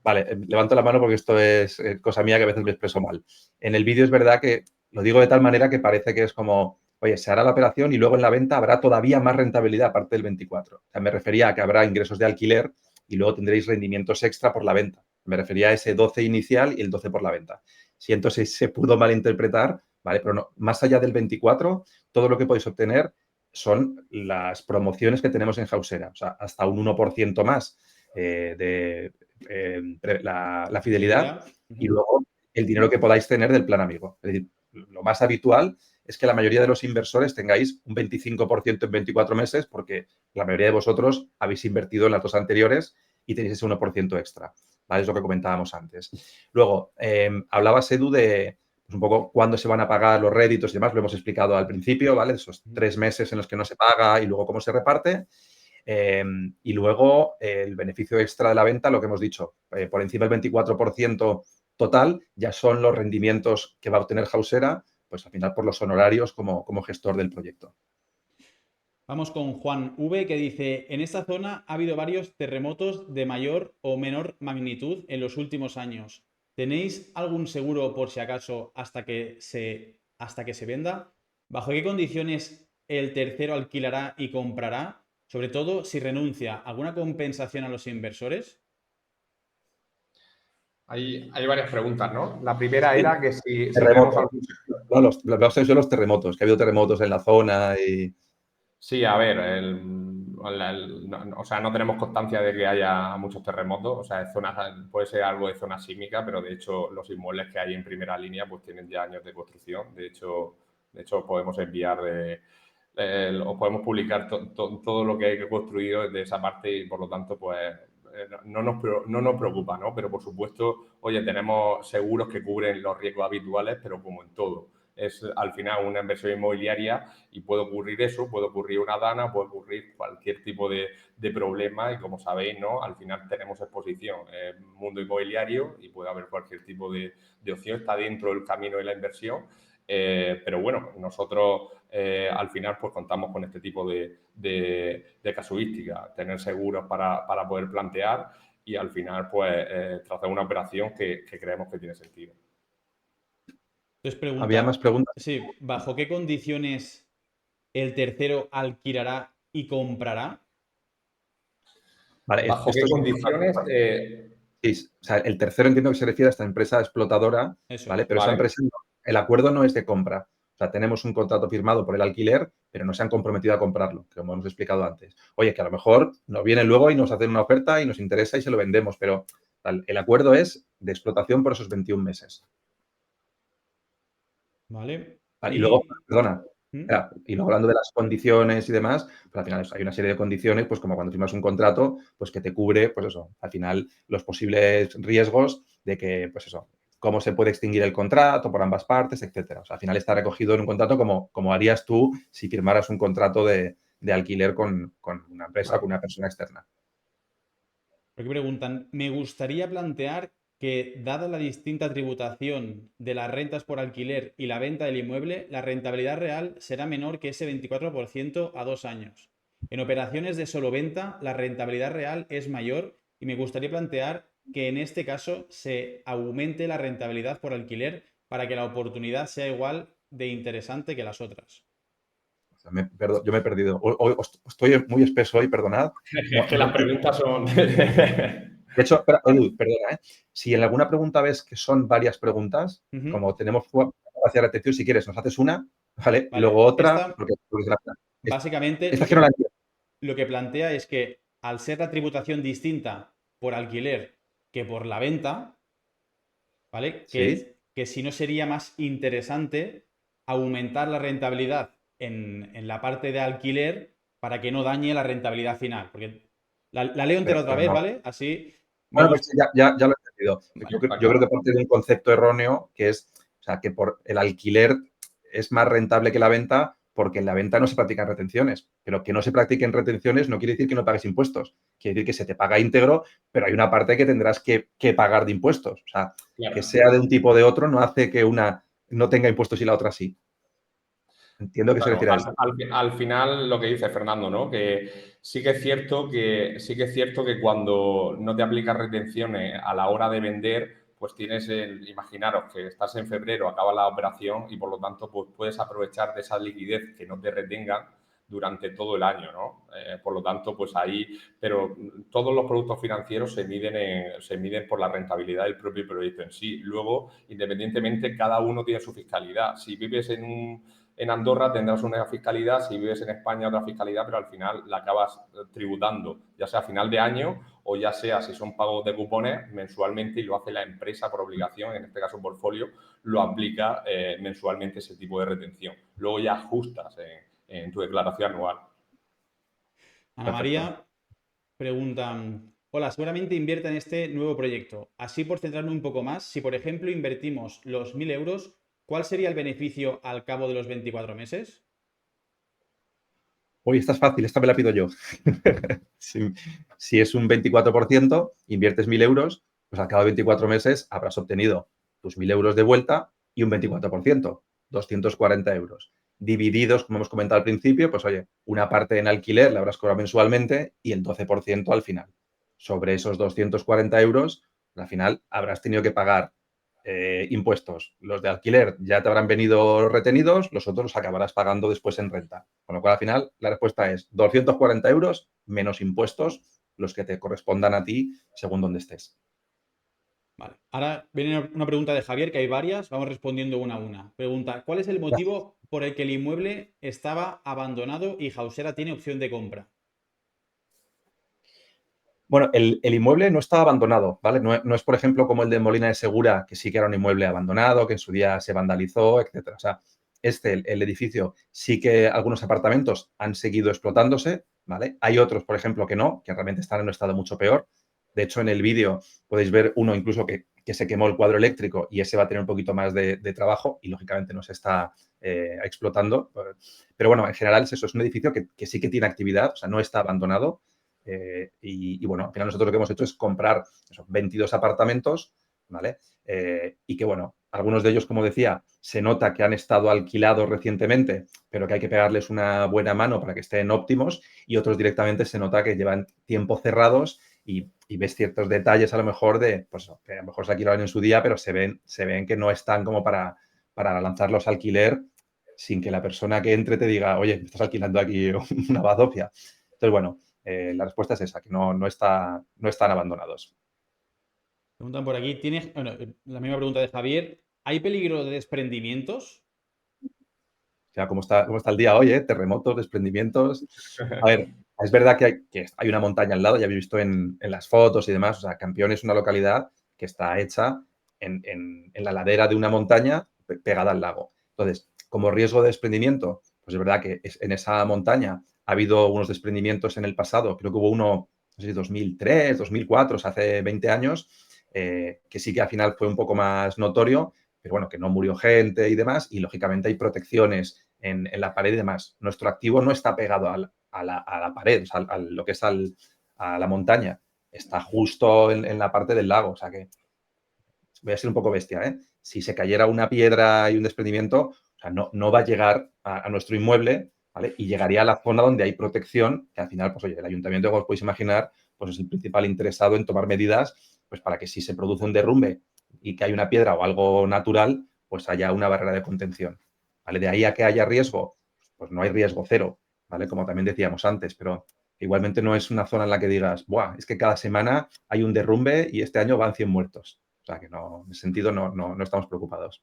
Vale, levanto la mano porque esto es cosa mía que a veces me expreso mal. En el vídeo es verdad que lo digo de tal manera que parece que es como, oye, se hará la operación y luego en la venta habrá todavía más rentabilidad aparte del 24. O sea, me refería a que habrá ingresos de alquiler y luego tendréis rendimientos extra por la venta. Me refería a ese 12 inicial y el 12 por la venta. Siento si se pudo malinterpretar, ¿vale? Pero no, más allá del 24, todo lo que podéis obtener son las promociones que tenemos en Hausera. O sea, hasta un 1% más de la fidelidad y luego el dinero que podáis tener del plan amigo. Es decir, lo más habitual es que la mayoría de los inversores tengáis un 25% en 24 meses porque la mayoría de vosotros habéis invertido en las dos anteriores y tenéis ese 1% extra. ¿Vale? Es lo que comentábamos antes. Luego, hablabas, Edu, de pues, un poco cuándo se van a pagar los réditos y demás. Lo hemos explicado al principio, ¿vale? Esos 3 meses en los que no se paga y luego cómo se reparte. Y luego el beneficio extra de la venta, lo que hemos dicho, por encima del 24% total, ya son los rendimientos que va a obtener Hausera, pues al final por los honorarios como gestor del proyecto. Vamos con Juan V, que dice, en esta zona ha habido varios terremotos de mayor o menor magnitud en los últimos años. ¿Tenéis algún seguro por si acaso hasta que se venda? ¿Bajo qué condiciones el tercero alquilará y comprará? Sobre todo si renuncia, ¿alguna compensación a los inversores? Hay varias preguntas, ¿no? La primera Sí. era que si tenemos Terremotos. algún... No, los terremotos, que ha habido terremotos en la zona y... Sí, a ver, o sea, no tenemos constancia de que haya muchos terremotos, o sea, puede ser algo de zona sísmica, pero de hecho los inmuebles que hay en primera línea pues tienen ya años de construcción. De hecho podemos enviar, os podemos publicar todo lo que hay que construir de esa parte y por lo tanto pues no nos preocupa, ¿no? Pero por supuesto, oye, tenemos seguros que cubren los riesgos habituales, pero como en todo. Es al final una inversión inmobiliaria y puede ocurrir eso, puede ocurrir una dana, puede ocurrir cualquier tipo de problema y como sabéis, ¿no? Al final tenemos exposición en mundo inmobiliario y puede haber cualquier tipo de opción, está dentro del camino de la inversión. Pero bueno, nosotros al final pues contamos con este tipo de casuística, tener seguros para poder plantear y al final pues trazar una operación que creemos que tiene sentido. Entonces pregunta, ¿Había más preguntas? sí, ¿bajo qué condiciones el tercero alquilará y comprará? Vale, ¿Bajo qué esto es condiciones? Sí, o sea, el tercero entiendo que se refiere a esta empresa explotadora, Eso ¿vale? es. Pero esa Vale. empresa, el acuerdo no es de compra. O sea, tenemos un contrato firmado por el alquiler, pero no se han comprometido a comprarlo, como hemos explicado antes. Oye, que a lo mejor nos vienen luego y nos hacen una oferta y nos interesa y se lo vendemos, pero el acuerdo es de explotación por esos 21 meses. Vale. Y luego, perdona, ¿Mm? y luego hablando de las condiciones y demás, pues al final hay una serie de condiciones, pues como cuando firmas un contrato, pues que te cubre, pues eso, al final los posibles riesgos de que, pues eso, cómo se puede extinguir el contrato por ambas partes, etcétera. O sea, al final está recogido en un contrato como harías tú si firmaras un contrato de alquiler con una empresa, con una persona externa. Porque preguntan, me gustaría plantear que, dada la distinta tributación de las rentas por alquiler y la venta del inmueble, la rentabilidad real será menor que ese 24% a 2 años. En operaciones de solo venta, la rentabilidad real es mayor y me gustaría plantear que en este caso se aumente la rentabilidad por alquiler para que la oportunidad sea igual de interesante que las otras. O sea, yo me he perdido. Hoy estoy muy espeso hoy, perdonad. Es que las preguntas son... De hecho, Edu, perdona, ¿eh? Si en alguna pregunta ves que son varias preguntas, como tenemos capacidad de atención, si quieres, nos haces una, ¿vale? Y luego Vale, otra, esta básicamente esta que no la entiendo. lo que plantea es que al ser la tributación distinta por alquiler que por la venta, ¿vale? Sí. Que si no sería más interesante aumentar la rentabilidad en la parte de alquiler para que no dañe la rentabilidad final. Porque la leo entera otra Pero vez, no. ¿vale? Así me Bueno, pues gusta. ya lo he entendido. Vale. Yo creo que parte de un concepto erróneo que es, o sea, que por el alquiler es más rentable que la venta porque en la venta no se practican retenciones. Pero que no se practiquen retenciones no quiere decir que no pagues impuestos. Quiere decir que se te paga íntegro, pero hay una parte que tendrás que pagar de impuestos. O sea, Claro. que sea de un tipo o de otro no hace que una no tenga impuestos y la otra sí. Entiendo que se Claro, refiere a eso. al final lo que dice Fernando, ¿no? Que sí que es cierto que cuando no te aplicas retenciones a la hora de vender, pues tienes imaginaros que estás en febrero, acaba la operación y por lo tanto pues puedes aprovechar de esa liquidez que no te retengan durante todo el año, ¿no? Por lo tanto, pues ahí, pero todos los productos financieros se miden por la rentabilidad del propio proyecto en sí. Luego, independientemente, cada uno tiene su fiscalidad. Si vives en Andorra tendrás una fiscalidad, si vives en España otra fiscalidad, pero al final la acabas tributando, ya sea a final de año o ya sea si son pagos de cupones mensualmente y lo hace la empresa por obligación, en este caso Portfolio, lo aplica mensualmente ese tipo de retención. Luego ya ajustas en tu declaración anual. Ana Perfecto. María pregunta, hola, seguramente invierta en este nuevo proyecto. Así por centrarme un poco más, si por ejemplo invertimos los 1.000 euros, ¿cuál sería el beneficio al cabo de los 24 meses? Oye, esta es fácil, esta me la pido yo. Si es un 24%, inviertes 1.000 euros, pues al cabo de 24 meses habrás obtenido tus 1.000 euros de vuelta y un 24%, 240 euros. Divididos, como hemos comentado al principio, pues oye, una parte en alquiler la habrás cobrado mensualmente y el 12% al final. Sobre esos 240 euros, al final habrás tenido que pagar impuestos. Los de alquiler ya te habrán venido retenidos, los otros los acabarás pagando después en renta. Con lo cual, al final, la respuesta es 240 euros menos impuestos, los que te correspondan a ti según donde estés. Vale. Ahora viene una pregunta de Javier, que hay varias, vamos respondiendo una a una. Pregunta, ¿cuál es el motivo por el que el inmueble estaba abandonado y Hausera tiene opción de compra? Bueno, el inmueble no está abandonado, ¿vale? No es, por ejemplo, como el de Molina de Segura, que sí que era un inmueble abandonado, que en su día se vandalizó, etcétera. O sea, el edificio, sí que algunos apartamentos han seguido explotándose, ¿vale? Hay otros, por ejemplo, que no, que realmente están en un estado mucho peor. De hecho, en el vídeo podéis ver uno incluso que se quemó el cuadro eléctrico y ese va a tener un poquito más de trabajo y, lógicamente, no se está explotando. Pero, bueno, en general es eso, es un edificio que sí que tiene actividad, o sea, no está abandonado. Y bueno, al final nosotros lo que hemos hecho es comprar 22 apartamentos, ¿vale? Y que, bueno, algunos de ellos, como decía, se nota que han estado alquilados recientemente, pero que hay que pegarles una buena mano para que estén óptimos, y otros directamente se nota que llevan tiempo cerrados y ves ciertos detalles a lo mejor pues que a lo mejor se alquilaron en su día, pero se ven que no están como para lanzarlos a alquiler sin que la persona que entre te diga, oye, me estás alquilando aquí una bazofia. Entonces, bueno, la respuesta es esa, que no están abandonados. Preguntan por aquí, la misma pregunta de Javier, ¿hay peligro de desprendimientos? O sea, cómo está el día hoy, terremotos, desprendimientos. A ver, es verdad que hay una montaña al lado, ya habéis visto en las fotos y demás. O sea, Campión es una localidad que está hecha en la ladera de una montaña pegada al lago. Entonces, como riesgo de desprendimiento, pues es verdad que en esa montaña ha habido unos desprendimientos en el pasado. Creo que hubo uno, no sé si 2003, 2004, o sea, hace 20 años, que sí que al final fue un poco más notorio, pero bueno, que no murió gente y demás, y lógicamente hay protecciones en la pared y demás. Nuestro activo no está pegado a la pared, o sea, a lo que es a la montaña, está justo en la parte del lago, o sea que voy a ser un poco bestia, ¿eh? Si se cayera una piedra y un desprendimiento, o sea, no va a llegar a nuestro inmueble, ¿vale? Y llegaría a la zona donde hay protección, que al final, pues oye, el ayuntamiento, como os podéis imaginar, pues es el principal interesado en tomar medidas, pues para que si se produce un derrumbe y que hay una piedra o algo natural, pues haya una barrera de contención, ¿vale? De ahí a que haya riesgo, pues no hay riesgo cero, ¿vale? Como también decíamos antes, pero igualmente no es una zona en la que digas, ¡buah! Es que cada semana hay un derrumbe y este año van 100 muertos. O sea que no, en ese sentido no estamos preocupados.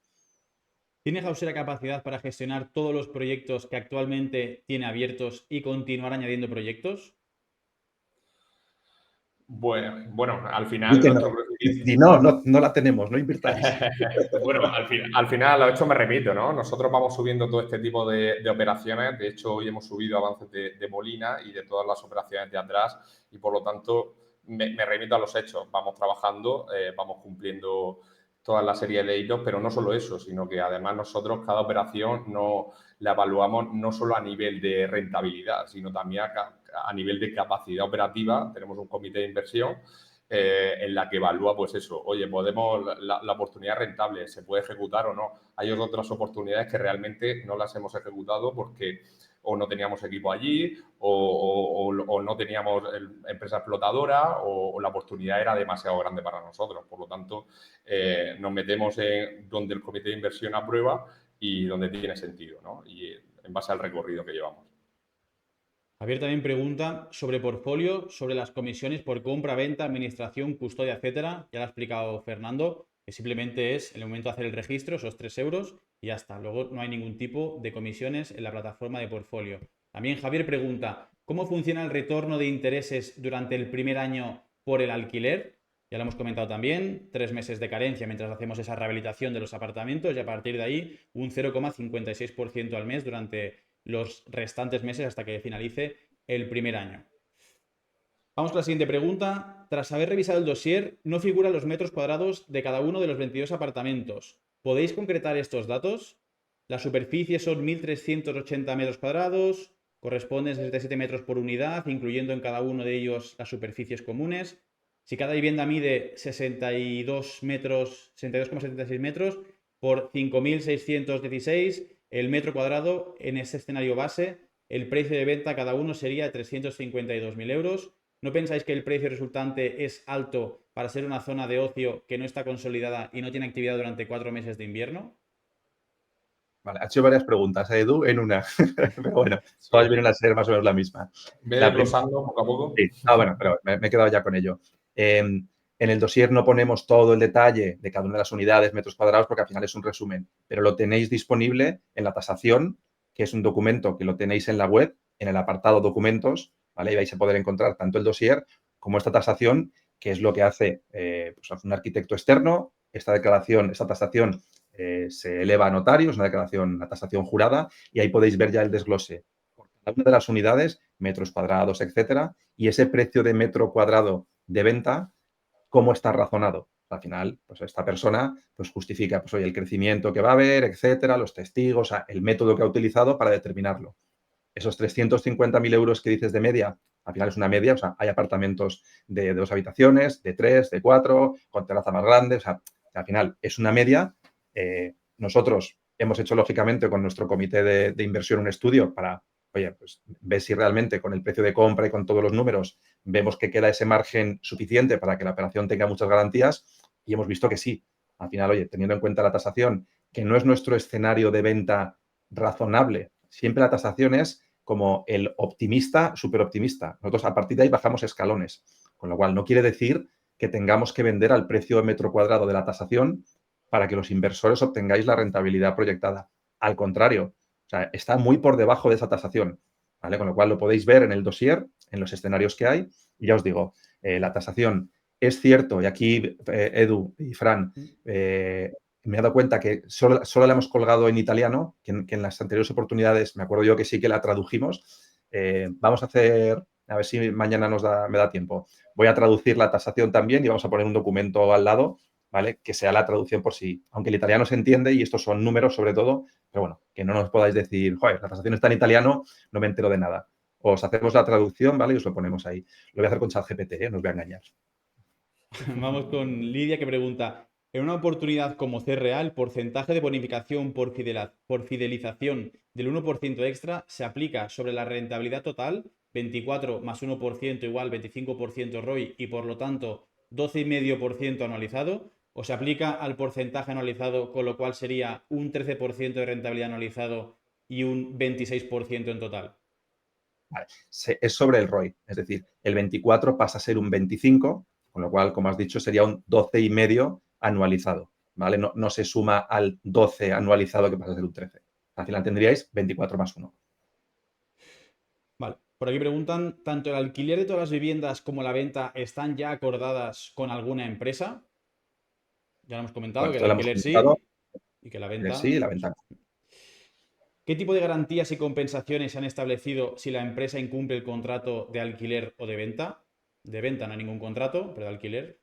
¿Tiene Hausera capacidad para gestionar todos los proyectos que actualmente tiene abiertos y continuar añadiendo proyectos? Bueno, al Di final que no. nuestro crecimiento. No la tenemos, no invirtáis. Bueno, al final a lo hecho me remito, ¿no? Nosotros vamos subiendo todo este tipo de operaciones. De hecho, hoy hemos subido avances de Molina y de todas las operaciones de atrás y por lo tanto me remito a los hechos. Vamos trabajando, vamos cumpliendo toda la serie de hitos, pero no solo eso, sino que además nosotros cada operación no la evaluamos no solo a nivel de rentabilidad, sino también a nivel de capacidad operativa. Tenemos un comité de inversión en la que evalúa, pues eso, oye, la oportunidad rentable, ¿se puede ejecutar o no? Hay otras oportunidades que realmente no las hemos ejecutado porque o no teníamos equipo allí o no teníamos empresa explotadora o la oportunidad era demasiado grande para nosotros. Por lo tanto, nos metemos en donde el comité de inversión aprueba y donde tiene sentido, ¿no? Y en base al recorrido que llevamos. Javier también pregunta sobre portfolio, sobre las comisiones por compra, venta, administración, custodia, etcétera. Ya lo ha explicado Fernando, que simplemente es en el momento de hacer el registro, esos 3 euros y ya está. Luego no hay ningún tipo de comisiones en la plataforma de portfolio. También Javier pregunta, ¿cómo funciona el retorno de intereses durante el primer año por el alquiler? Ya lo hemos comentado también, 3 meses de carencia mientras hacemos esa rehabilitación de los apartamentos y a partir de ahí un 0,56% al mes durante los restantes meses hasta que finalice el primer año. Vamos con la siguiente pregunta. Tras haber revisado el dossier, no figuran los metros cuadrados de cada uno de los 22 apartamentos. ¿Podéis concretar estos datos? La superficie son 1.380 metros cuadrados, corresponden a 67 metros por unidad, incluyendo en cada uno de ellos las superficies comunes. Si cada vivienda mide 62 metros, 62,76 metros por 5.616, el metro cuadrado en este escenario base, el precio de venta cada uno sería 352.000 euros. ¿No pensáis que el precio resultante es alto para ser una zona de ocio que no está consolidada y no tiene actividad durante 4 meses de invierno? Vale, ha hecho varias preguntas, Edu, en una. Pero bueno, Sí. todas vienen a ser más o menos la misma. Ve La desglosando poco a poco. Sí. Bueno, pero me he quedado ya con ello. En el dossier no ponemos todo el detalle de cada una de las unidades, metros cuadrados, porque al final es un resumen, pero lo tenéis disponible en la tasación, que es un documento que lo tenéis en la web, en el apartado documentos, ¿vale? Y vais a poder encontrar tanto el dossier como esta tasación, que es lo que hace pues, un arquitecto externo. Esta tasación se eleva a notarios, una tasación jurada, y ahí podéis ver ya el desglose por cada una de las unidades, metros cuadrados, etcétera, y ese precio de metro cuadrado de venta, cómo está razonado. Al final, pues esta persona pues justifica pues, oye, el crecimiento que va a haber, etcétera, los testigos, o sea, el método que ha utilizado para determinarlo. Esos 350.000 euros que dices de media, al final es una media, o sea, hay apartamentos de 2 habitaciones, de 3, de 4, con terraza más grande, o sea, al final es una media. Nosotros hemos hecho, lógicamente, con nuestro comité de inversión un estudio para, oye, pues ver si realmente con el precio de compra y con todos los números vemos que queda ese margen suficiente para que la operación tenga muchas garantías y hemos visto que sí. Al final, oye, teniendo en cuenta la tasación, que no es nuestro escenario de venta razonable, siempre la tasación es como el optimista, súper optimista. Nosotros a partir de ahí bajamos escalones, con lo cual no quiere decir que tengamos que vender al precio de metro cuadrado de la tasación para que los inversores obtengáis la rentabilidad proyectada. Al contrario, O sea, está muy por debajo de esa tasación, ¿vale? Con lo cual lo podéis ver en el dossier, en los escenarios que hay. Y ya os digo, la tasación es cierto, y aquí Edu y Fran, me he dado cuenta que solo la hemos colgado en italiano, que en las anteriores oportunidades me acuerdo yo que sí que la tradujimos. Vamos a hacer, a ver si mañana me da tiempo. Voy a traducir la tasación también y vamos a poner un documento al lado, ¿vale? Que sea la traducción por sí. Aunque el italiano se entiende y estos son números sobre todo, pero bueno, que no nos podáis decir, joder, la tasación está en italiano, no me entero de nada. Os hacemos la traducción, ¿vale? Y os lo ponemos ahí. Lo voy a hacer con ChatGPT, no os voy a engañar. Vamos con Lidia que pregunta, en una oportunidad como CRA, el porcentaje de bonificación por fidelización del 1% extra se aplica sobre la rentabilidad total, 24 más 1% igual 25% ROI y por lo tanto 12,5% anualizado, o se aplica al porcentaje anualizado, con lo cual sería un 13% de rentabilidad anualizado y un 26% en total. Vale. Es sobre el ROI, es decir, el 24 pasa a ser un 25, con lo cual, como has dicho, sería un 12,5 anualizado, ¿vale? No se suma al 12 anualizado que pasa a ser un 13. Al final tendríais 24 más 1. Vale, por aquí preguntan, ¿tanto el alquiler de todas las viviendas como la venta están ya acordadas con alguna empresa? Ya lo hemos comentado, Bueno, que el esto lo hemos alquiler comentado, sí y que la venta. sí, la ventana. ¿Qué tipo de garantías y compensaciones se han establecido si la empresa incumple el contrato de alquiler o de venta? De venta no hay ningún contrato, pero de alquiler.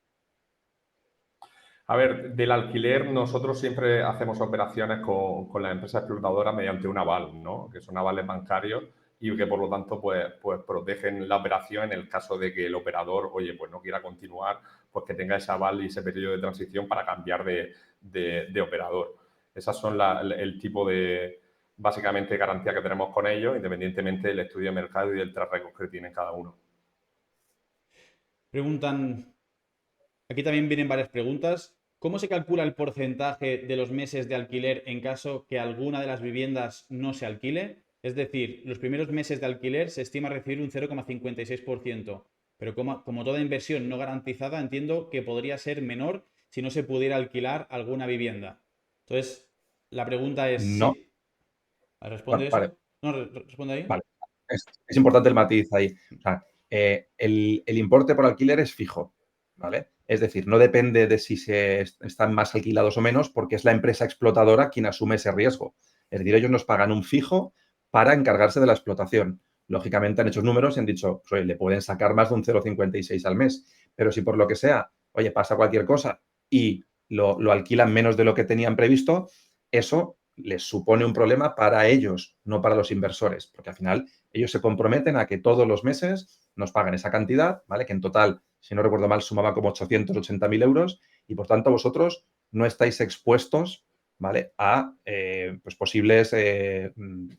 A ver, del alquiler nosotros siempre hacemos operaciones con la empresa explotadora mediante un aval, ¿no? Que son avales bancarios y que por lo tanto pues protegen la operación en el caso de que el operador, oye, pues no quiera continuar, pues que tenga ese aval y ese periodo de transición para cambiar de operador. Esas son el tipo de, básicamente, garantía que tenemos con ellos, independientemente del estudio de mercado y del track record que tienen cada uno. Preguntan, aquí también vienen varias preguntas. ¿Cómo se calcula el porcentaje de los meses de alquiler en caso que alguna de las viviendas no se alquile? Es decir, los primeros meses de alquiler se estima recibir un 0,56%, pero como toda inversión no garantizada, entiendo que podría ser menor si no se pudiera alquilar alguna vivienda. Entonces, la pregunta es, No, ¿sí? ¿Responde bueno, vale, eso? No, responde ahí. vale. Es importante el matiz ahí. O sea, el importe por alquiler es fijo, ¿vale? Es decir, no depende de si están más alquilados o menos, porque es la empresa explotadora quien asume ese riesgo. Es decir, ellos nos pagan un fijo para encargarse de la explotación. Lógicamente han hecho números y han dicho, pues, oye, le pueden sacar más de un 0,56 al mes. Pero si por lo que sea, oye, pasa cualquier cosa y lo alquilan menos de lo que tenían previsto, eso les supone un problema para ellos, no para los inversores, porque al final ellos se comprometen a que todos los meses nos paguen esa cantidad, ¿vale? Que en total, si no recuerdo mal, sumaba como 880.000 euros y por tanto vosotros no estáis expuestos, ¿vale? A pues posibles que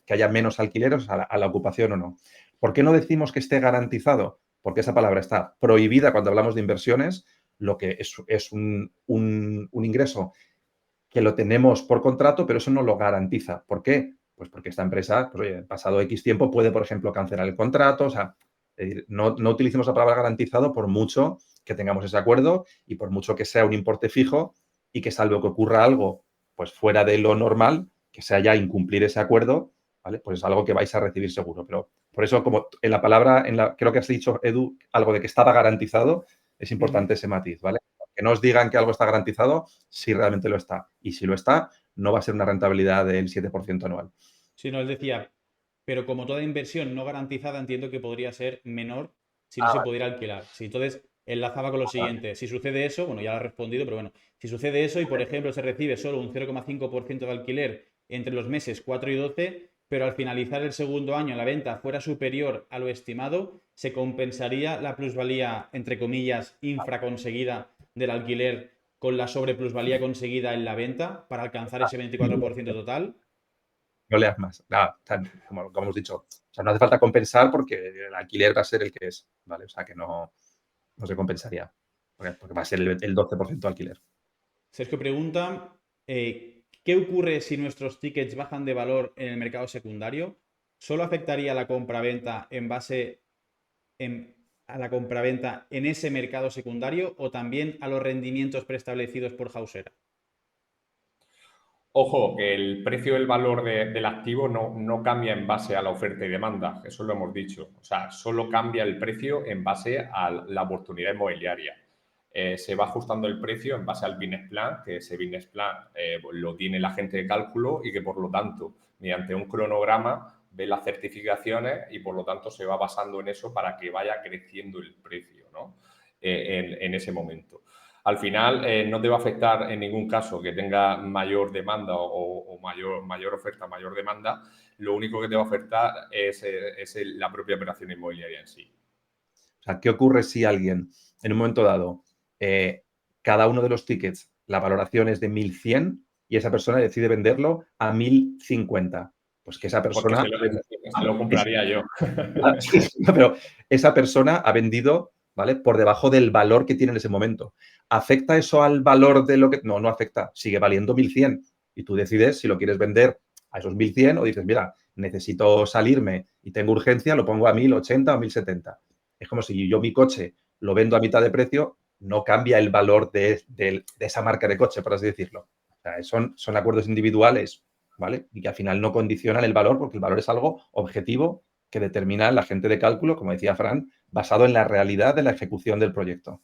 haya menos alquileres a la ocupación o no. ¿Por qué no decimos que esté garantizado? Porque esa palabra está prohibida cuando hablamos de inversiones, lo que es un ingreso que lo tenemos por contrato, pero eso no lo garantiza. ¿Por qué? Pues porque esta empresa, pues oye, pasado X tiempo puede, por ejemplo, cancelar el contrato. O sea, no utilicemos la palabra garantizado por mucho que tengamos ese acuerdo y por mucho que sea un importe fijo y que salvo que ocurra algo pues fuera de lo normal, que sea ya incumplir ese acuerdo, ¿vale? Pues es algo que vais a recibir seguro. Pero por eso, como en la palabra, creo que has dicho, Edu, algo de que estaba garantizado, es importante ese matiz, ¿vale? Que no os digan que algo está garantizado si realmente lo está. Y si lo está, no va a ser una rentabilidad del 7% anual. Si no, él decía, pero como toda inversión no garantizada, entiendo que podría ser menor si no se pudiera alquilar. Sí, entonces enlazaba con lo Vale. siguiente. Si sucede eso, bueno, ya lo he respondido, pero bueno, si sucede eso y, por ejemplo, se recibe solo un 0,5% de alquiler entre los meses 4 y 12, pero al finalizar el segundo año la venta fuera superior a lo estimado, se compensaría la plusvalía, entre comillas, infraconseguida del alquiler con la sobreplusvalía conseguida en la venta para alcanzar ese 24% total. No leas más. Nada, como hemos dicho, o sea, no hace falta compensar porque el alquiler va a ser el que es, ¿vale? O sea, que no se compensaría, porque va a ser el 12% de alquiler. Sergio pregunta, ¿qué ocurre si nuestros tickets bajan de valor en el mercado secundario? ¿Solo afectaría la compraventa en base a la compraventa en ese mercado secundario o también a los rendimientos preestablecidos por Hausera? Ojo, que el precio del valor del activo no cambia en base a la oferta y demanda, eso lo hemos dicho. O sea, solo cambia el precio en base a la oportunidad inmobiliaria. Se va ajustando el precio en base al business plan, que ese business plan lo tiene la gente de cálculo y que por lo tanto, mediante un cronograma, ve las certificaciones y por lo tanto se va basando en eso para que vaya creciendo el precio, ¿no? En ese momento. Al final no te va a afectar en ningún caso que tenga mayor demanda o mayor oferta, mayor demanda. Lo único que te va a afectar es la propia operación inmobiliaria en sí. O sea, ¿qué ocurre si alguien, en un momento dado, cada uno de los tickets, la valoración es de 1.100 y esa persona decide venderlo a 1.050? Pues que esa Porque persona... se lo compraría yo. Pero esa persona ha vendido, ¿vale?, por debajo del valor que tiene en ese momento. ¿Afecta eso al valor de lo que...? No, no afecta. Sigue valiendo 1.100 y tú decides si lo quieres vender a esos 1.100 o dices, mira, necesito salirme y tengo urgencia, lo pongo a 1.080 o 1.070. Es como si yo mi coche lo vendo a mitad de precio, no cambia el valor de esa marca de coche, por así decirlo. O sea, son acuerdos individuales, ¿vale? Y que al final no condicionan el valor porque el valor es algo objetivo que determina la gente de cálculo, como decía Fran, basado en la realidad de la ejecución del proyecto.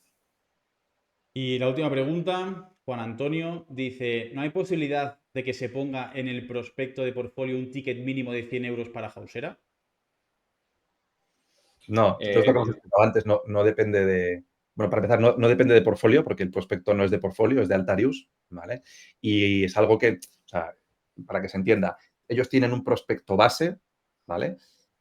Y la última pregunta, Juan Antonio dice, ¿no hay posibilidad de que se ponga en el prospecto de portfolio un ticket mínimo de 100 euros para Hausera? No, esto es lo que hemos explicado antes, no depende de... Bueno, para empezar, no depende de portfolio, porque el prospecto no es de portfolio, es de Altarius, ¿vale? Y es algo que, o sea, para que se entienda, ellos tienen un prospecto base, ¿vale?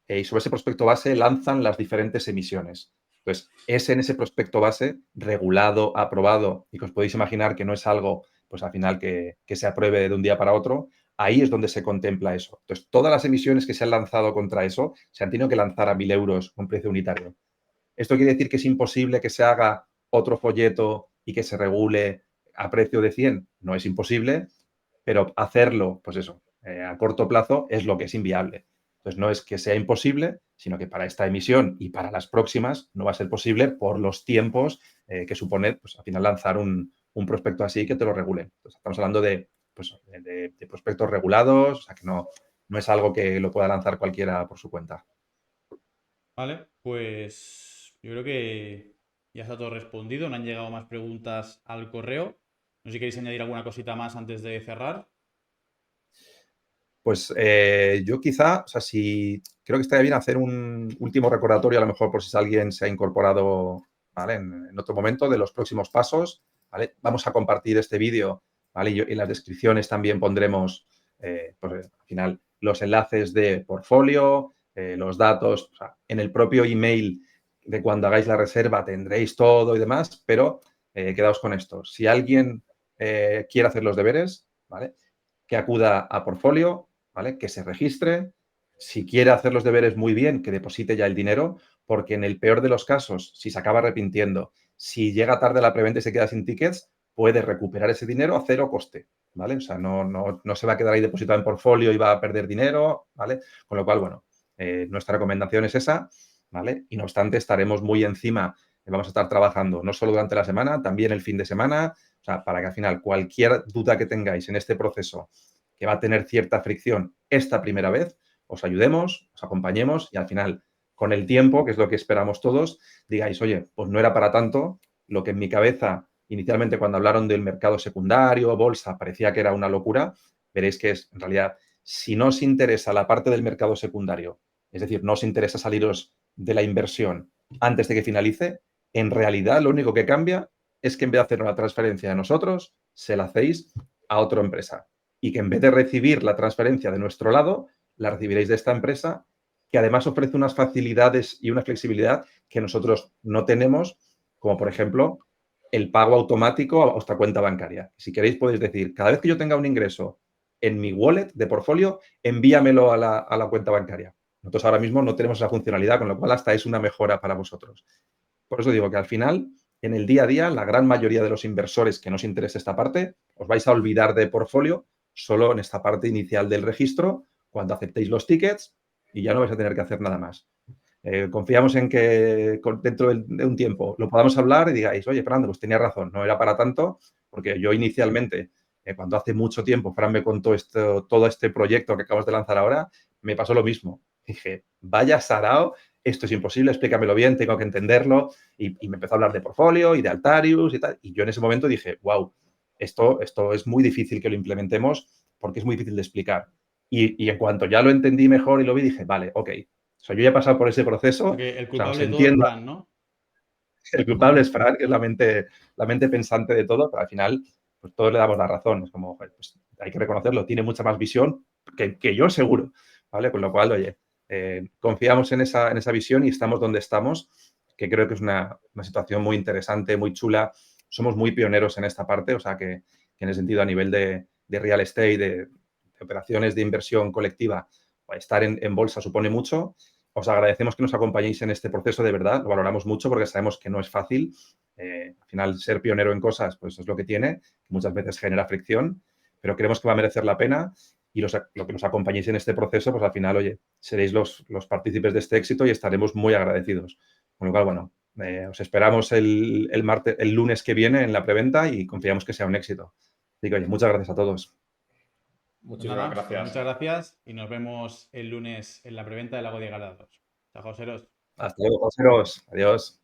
Y sobre ese prospecto base lanzan las diferentes emisiones. Entonces, es en ese prospecto base regulado, aprobado, y que os podéis imaginar que no es algo, pues al final, que se apruebe de un día para otro, ahí es donde se contempla eso. Entonces, todas las emisiones que se han lanzado contra eso se han tenido que lanzar a 1.000 euros con precio unitario. ¿Esto quiere decir que es imposible que se haga otro folleto y que se regule a precio de 100? No es imposible, pero hacerlo, pues eso, a corto plazo es lo que es inviable. Entonces, no es que sea imposible, sino que para esta emisión y para las próximas no va a ser posible por los tiempos que supone, pues al final, lanzar un prospecto así que te lo regule. Entonces, estamos hablando de prospectos regulados, o sea que no es algo que lo pueda lanzar cualquiera por su cuenta. Vale, pues yo creo que ya está todo respondido. No han llegado más preguntas al correo. No sé si queréis añadir alguna cosita más antes de cerrar. Pues yo quizá, o sea, si creo que estaría bien hacer un último recordatorio, a lo mejor por si alguien se ha incorporado, ¿vale?, en otro momento, de los próximos pasos, ¿vale? Vamos a compartir este vídeo, ¿vale? Y en las descripciones también pondremos, pues al final, los enlaces de portfolio, los datos, o sea, en el propio email de cuando hagáis la reserva tendréis todo y demás, pero quedaos con esto. Si alguien quiere hacer los deberes, ¿vale?, que acuda a portfolio, ¿vale?, que se registre. Si quiere hacer los deberes muy bien, que deposite ya el dinero, porque en el peor de los casos, si se acaba arrepintiendo, si llega tarde la preventa y se queda sin tickets, puede recuperar ese dinero a cero coste, ¿vale? O sea, no se va a quedar ahí depositado en portfolio y va a perder dinero, ¿vale? Con lo cual, bueno, nuestra recomendación es esa, ¿vale? Y no obstante, estaremos muy encima, vamos a estar trabajando no solo durante la semana, también el fin de semana, o sea, para que al final cualquier duda que tengáis en este proceso, que va a tener cierta fricción esta primera vez, os ayudemos, os acompañemos y al final, con el tiempo, que es lo que esperamos todos, digáis, oye, pues no era para tanto, lo que en mi cabeza, inicialmente cuando hablaron del mercado secundario, bolsa, parecía que era una locura, veréis que es, en realidad, si no os interesa la parte del mercado secundario, es decir, no os interesa saliros de la inversión antes de que finalice, en realidad lo único que cambia es que en vez de hacer una transferencia de nosotros, se la hacéis a otra empresa. Y que en vez de recibir la transferencia de nuestro lado, la recibiréis de esta empresa, que además ofrece unas facilidades y una flexibilidad que nosotros no tenemos, como por ejemplo el pago automático a vuestra cuenta bancaria. Si queréis podéis decir, cada vez que yo tenga un ingreso en mi wallet de portfolio, envíamelo a la cuenta bancaria. Nosotros ahora mismo no tenemos esa funcionalidad, con lo cual hasta es una mejora para vosotros. Por eso digo que al final, en el día a día, la gran mayoría de los inversores que nos interese esta parte, os vais a olvidar de portfolio solo en esta parte inicial del registro, cuando aceptéis los tickets y ya no vais a tener que hacer nada más. Confiamos en que dentro de un tiempo lo podamos hablar y digáis, oye, Fernando, pues tenía razón, no era para tanto, porque yo inicialmente Cuando hace mucho tiempo Fran me contó todo este proyecto que acabas de lanzar ahora, me pasó lo mismo. Dije, vaya sarao, esto es imposible, explícamelo bien, tengo que entenderlo. Y me empezó a hablar de Portfolio y de Altarius y tal. Y yo en ese momento dije, wow, esto es muy difícil que lo implementemos porque es muy difícil de explicar. Y en cuanto ya lo entendí mejor y lo vi, dije, vale, ok. O sea, yo ya he pasado por ese proceso. Porque el O sea, os culpable de todo es entiendo. Fran, ¿no? El culpable es Fran, que es la mente pensante de todo, pero al final pues todos le damos la razón. Es como, joder, pues hay que reconocerlo, tiene mucha más visión que yo seguro, ¿vale? Con lo cual, oye, confiamos en esa visión y estamos donde estamos, que creo que es una situación muy interesante, muy chula. Somos muy pioneros en esta parte, o sea que en el sentido a nivel de real estate, de operaciones de inversión colectiva, estar en bolsa supone mucho. Os agradecemos que nos acompañéis en este proceso, de verdad, lo valoramos mucho porque sabemos que no es fácil. Al final, ser pionero en cosas, pues es lo que tiene, muchas veces genera fricción, pero creemos que va a merecer la pena y lo que nos acompañéis en este proceso, pues al final, oye, seréis los partícipes de este éxito y estaremos muy agradecidos. Con lo cual, bueno, os esperamos el lunes que viene en la preventa y confiamos que sea un éxito. Así que, oye, muchas gracias a todos. Pues Muchísimas nada, gracias. muchas gracias y nos vemos el lunes en la preventa de Lago de Garda 2. Chao, Joseros. Hasta luego, Joseros. Adiós.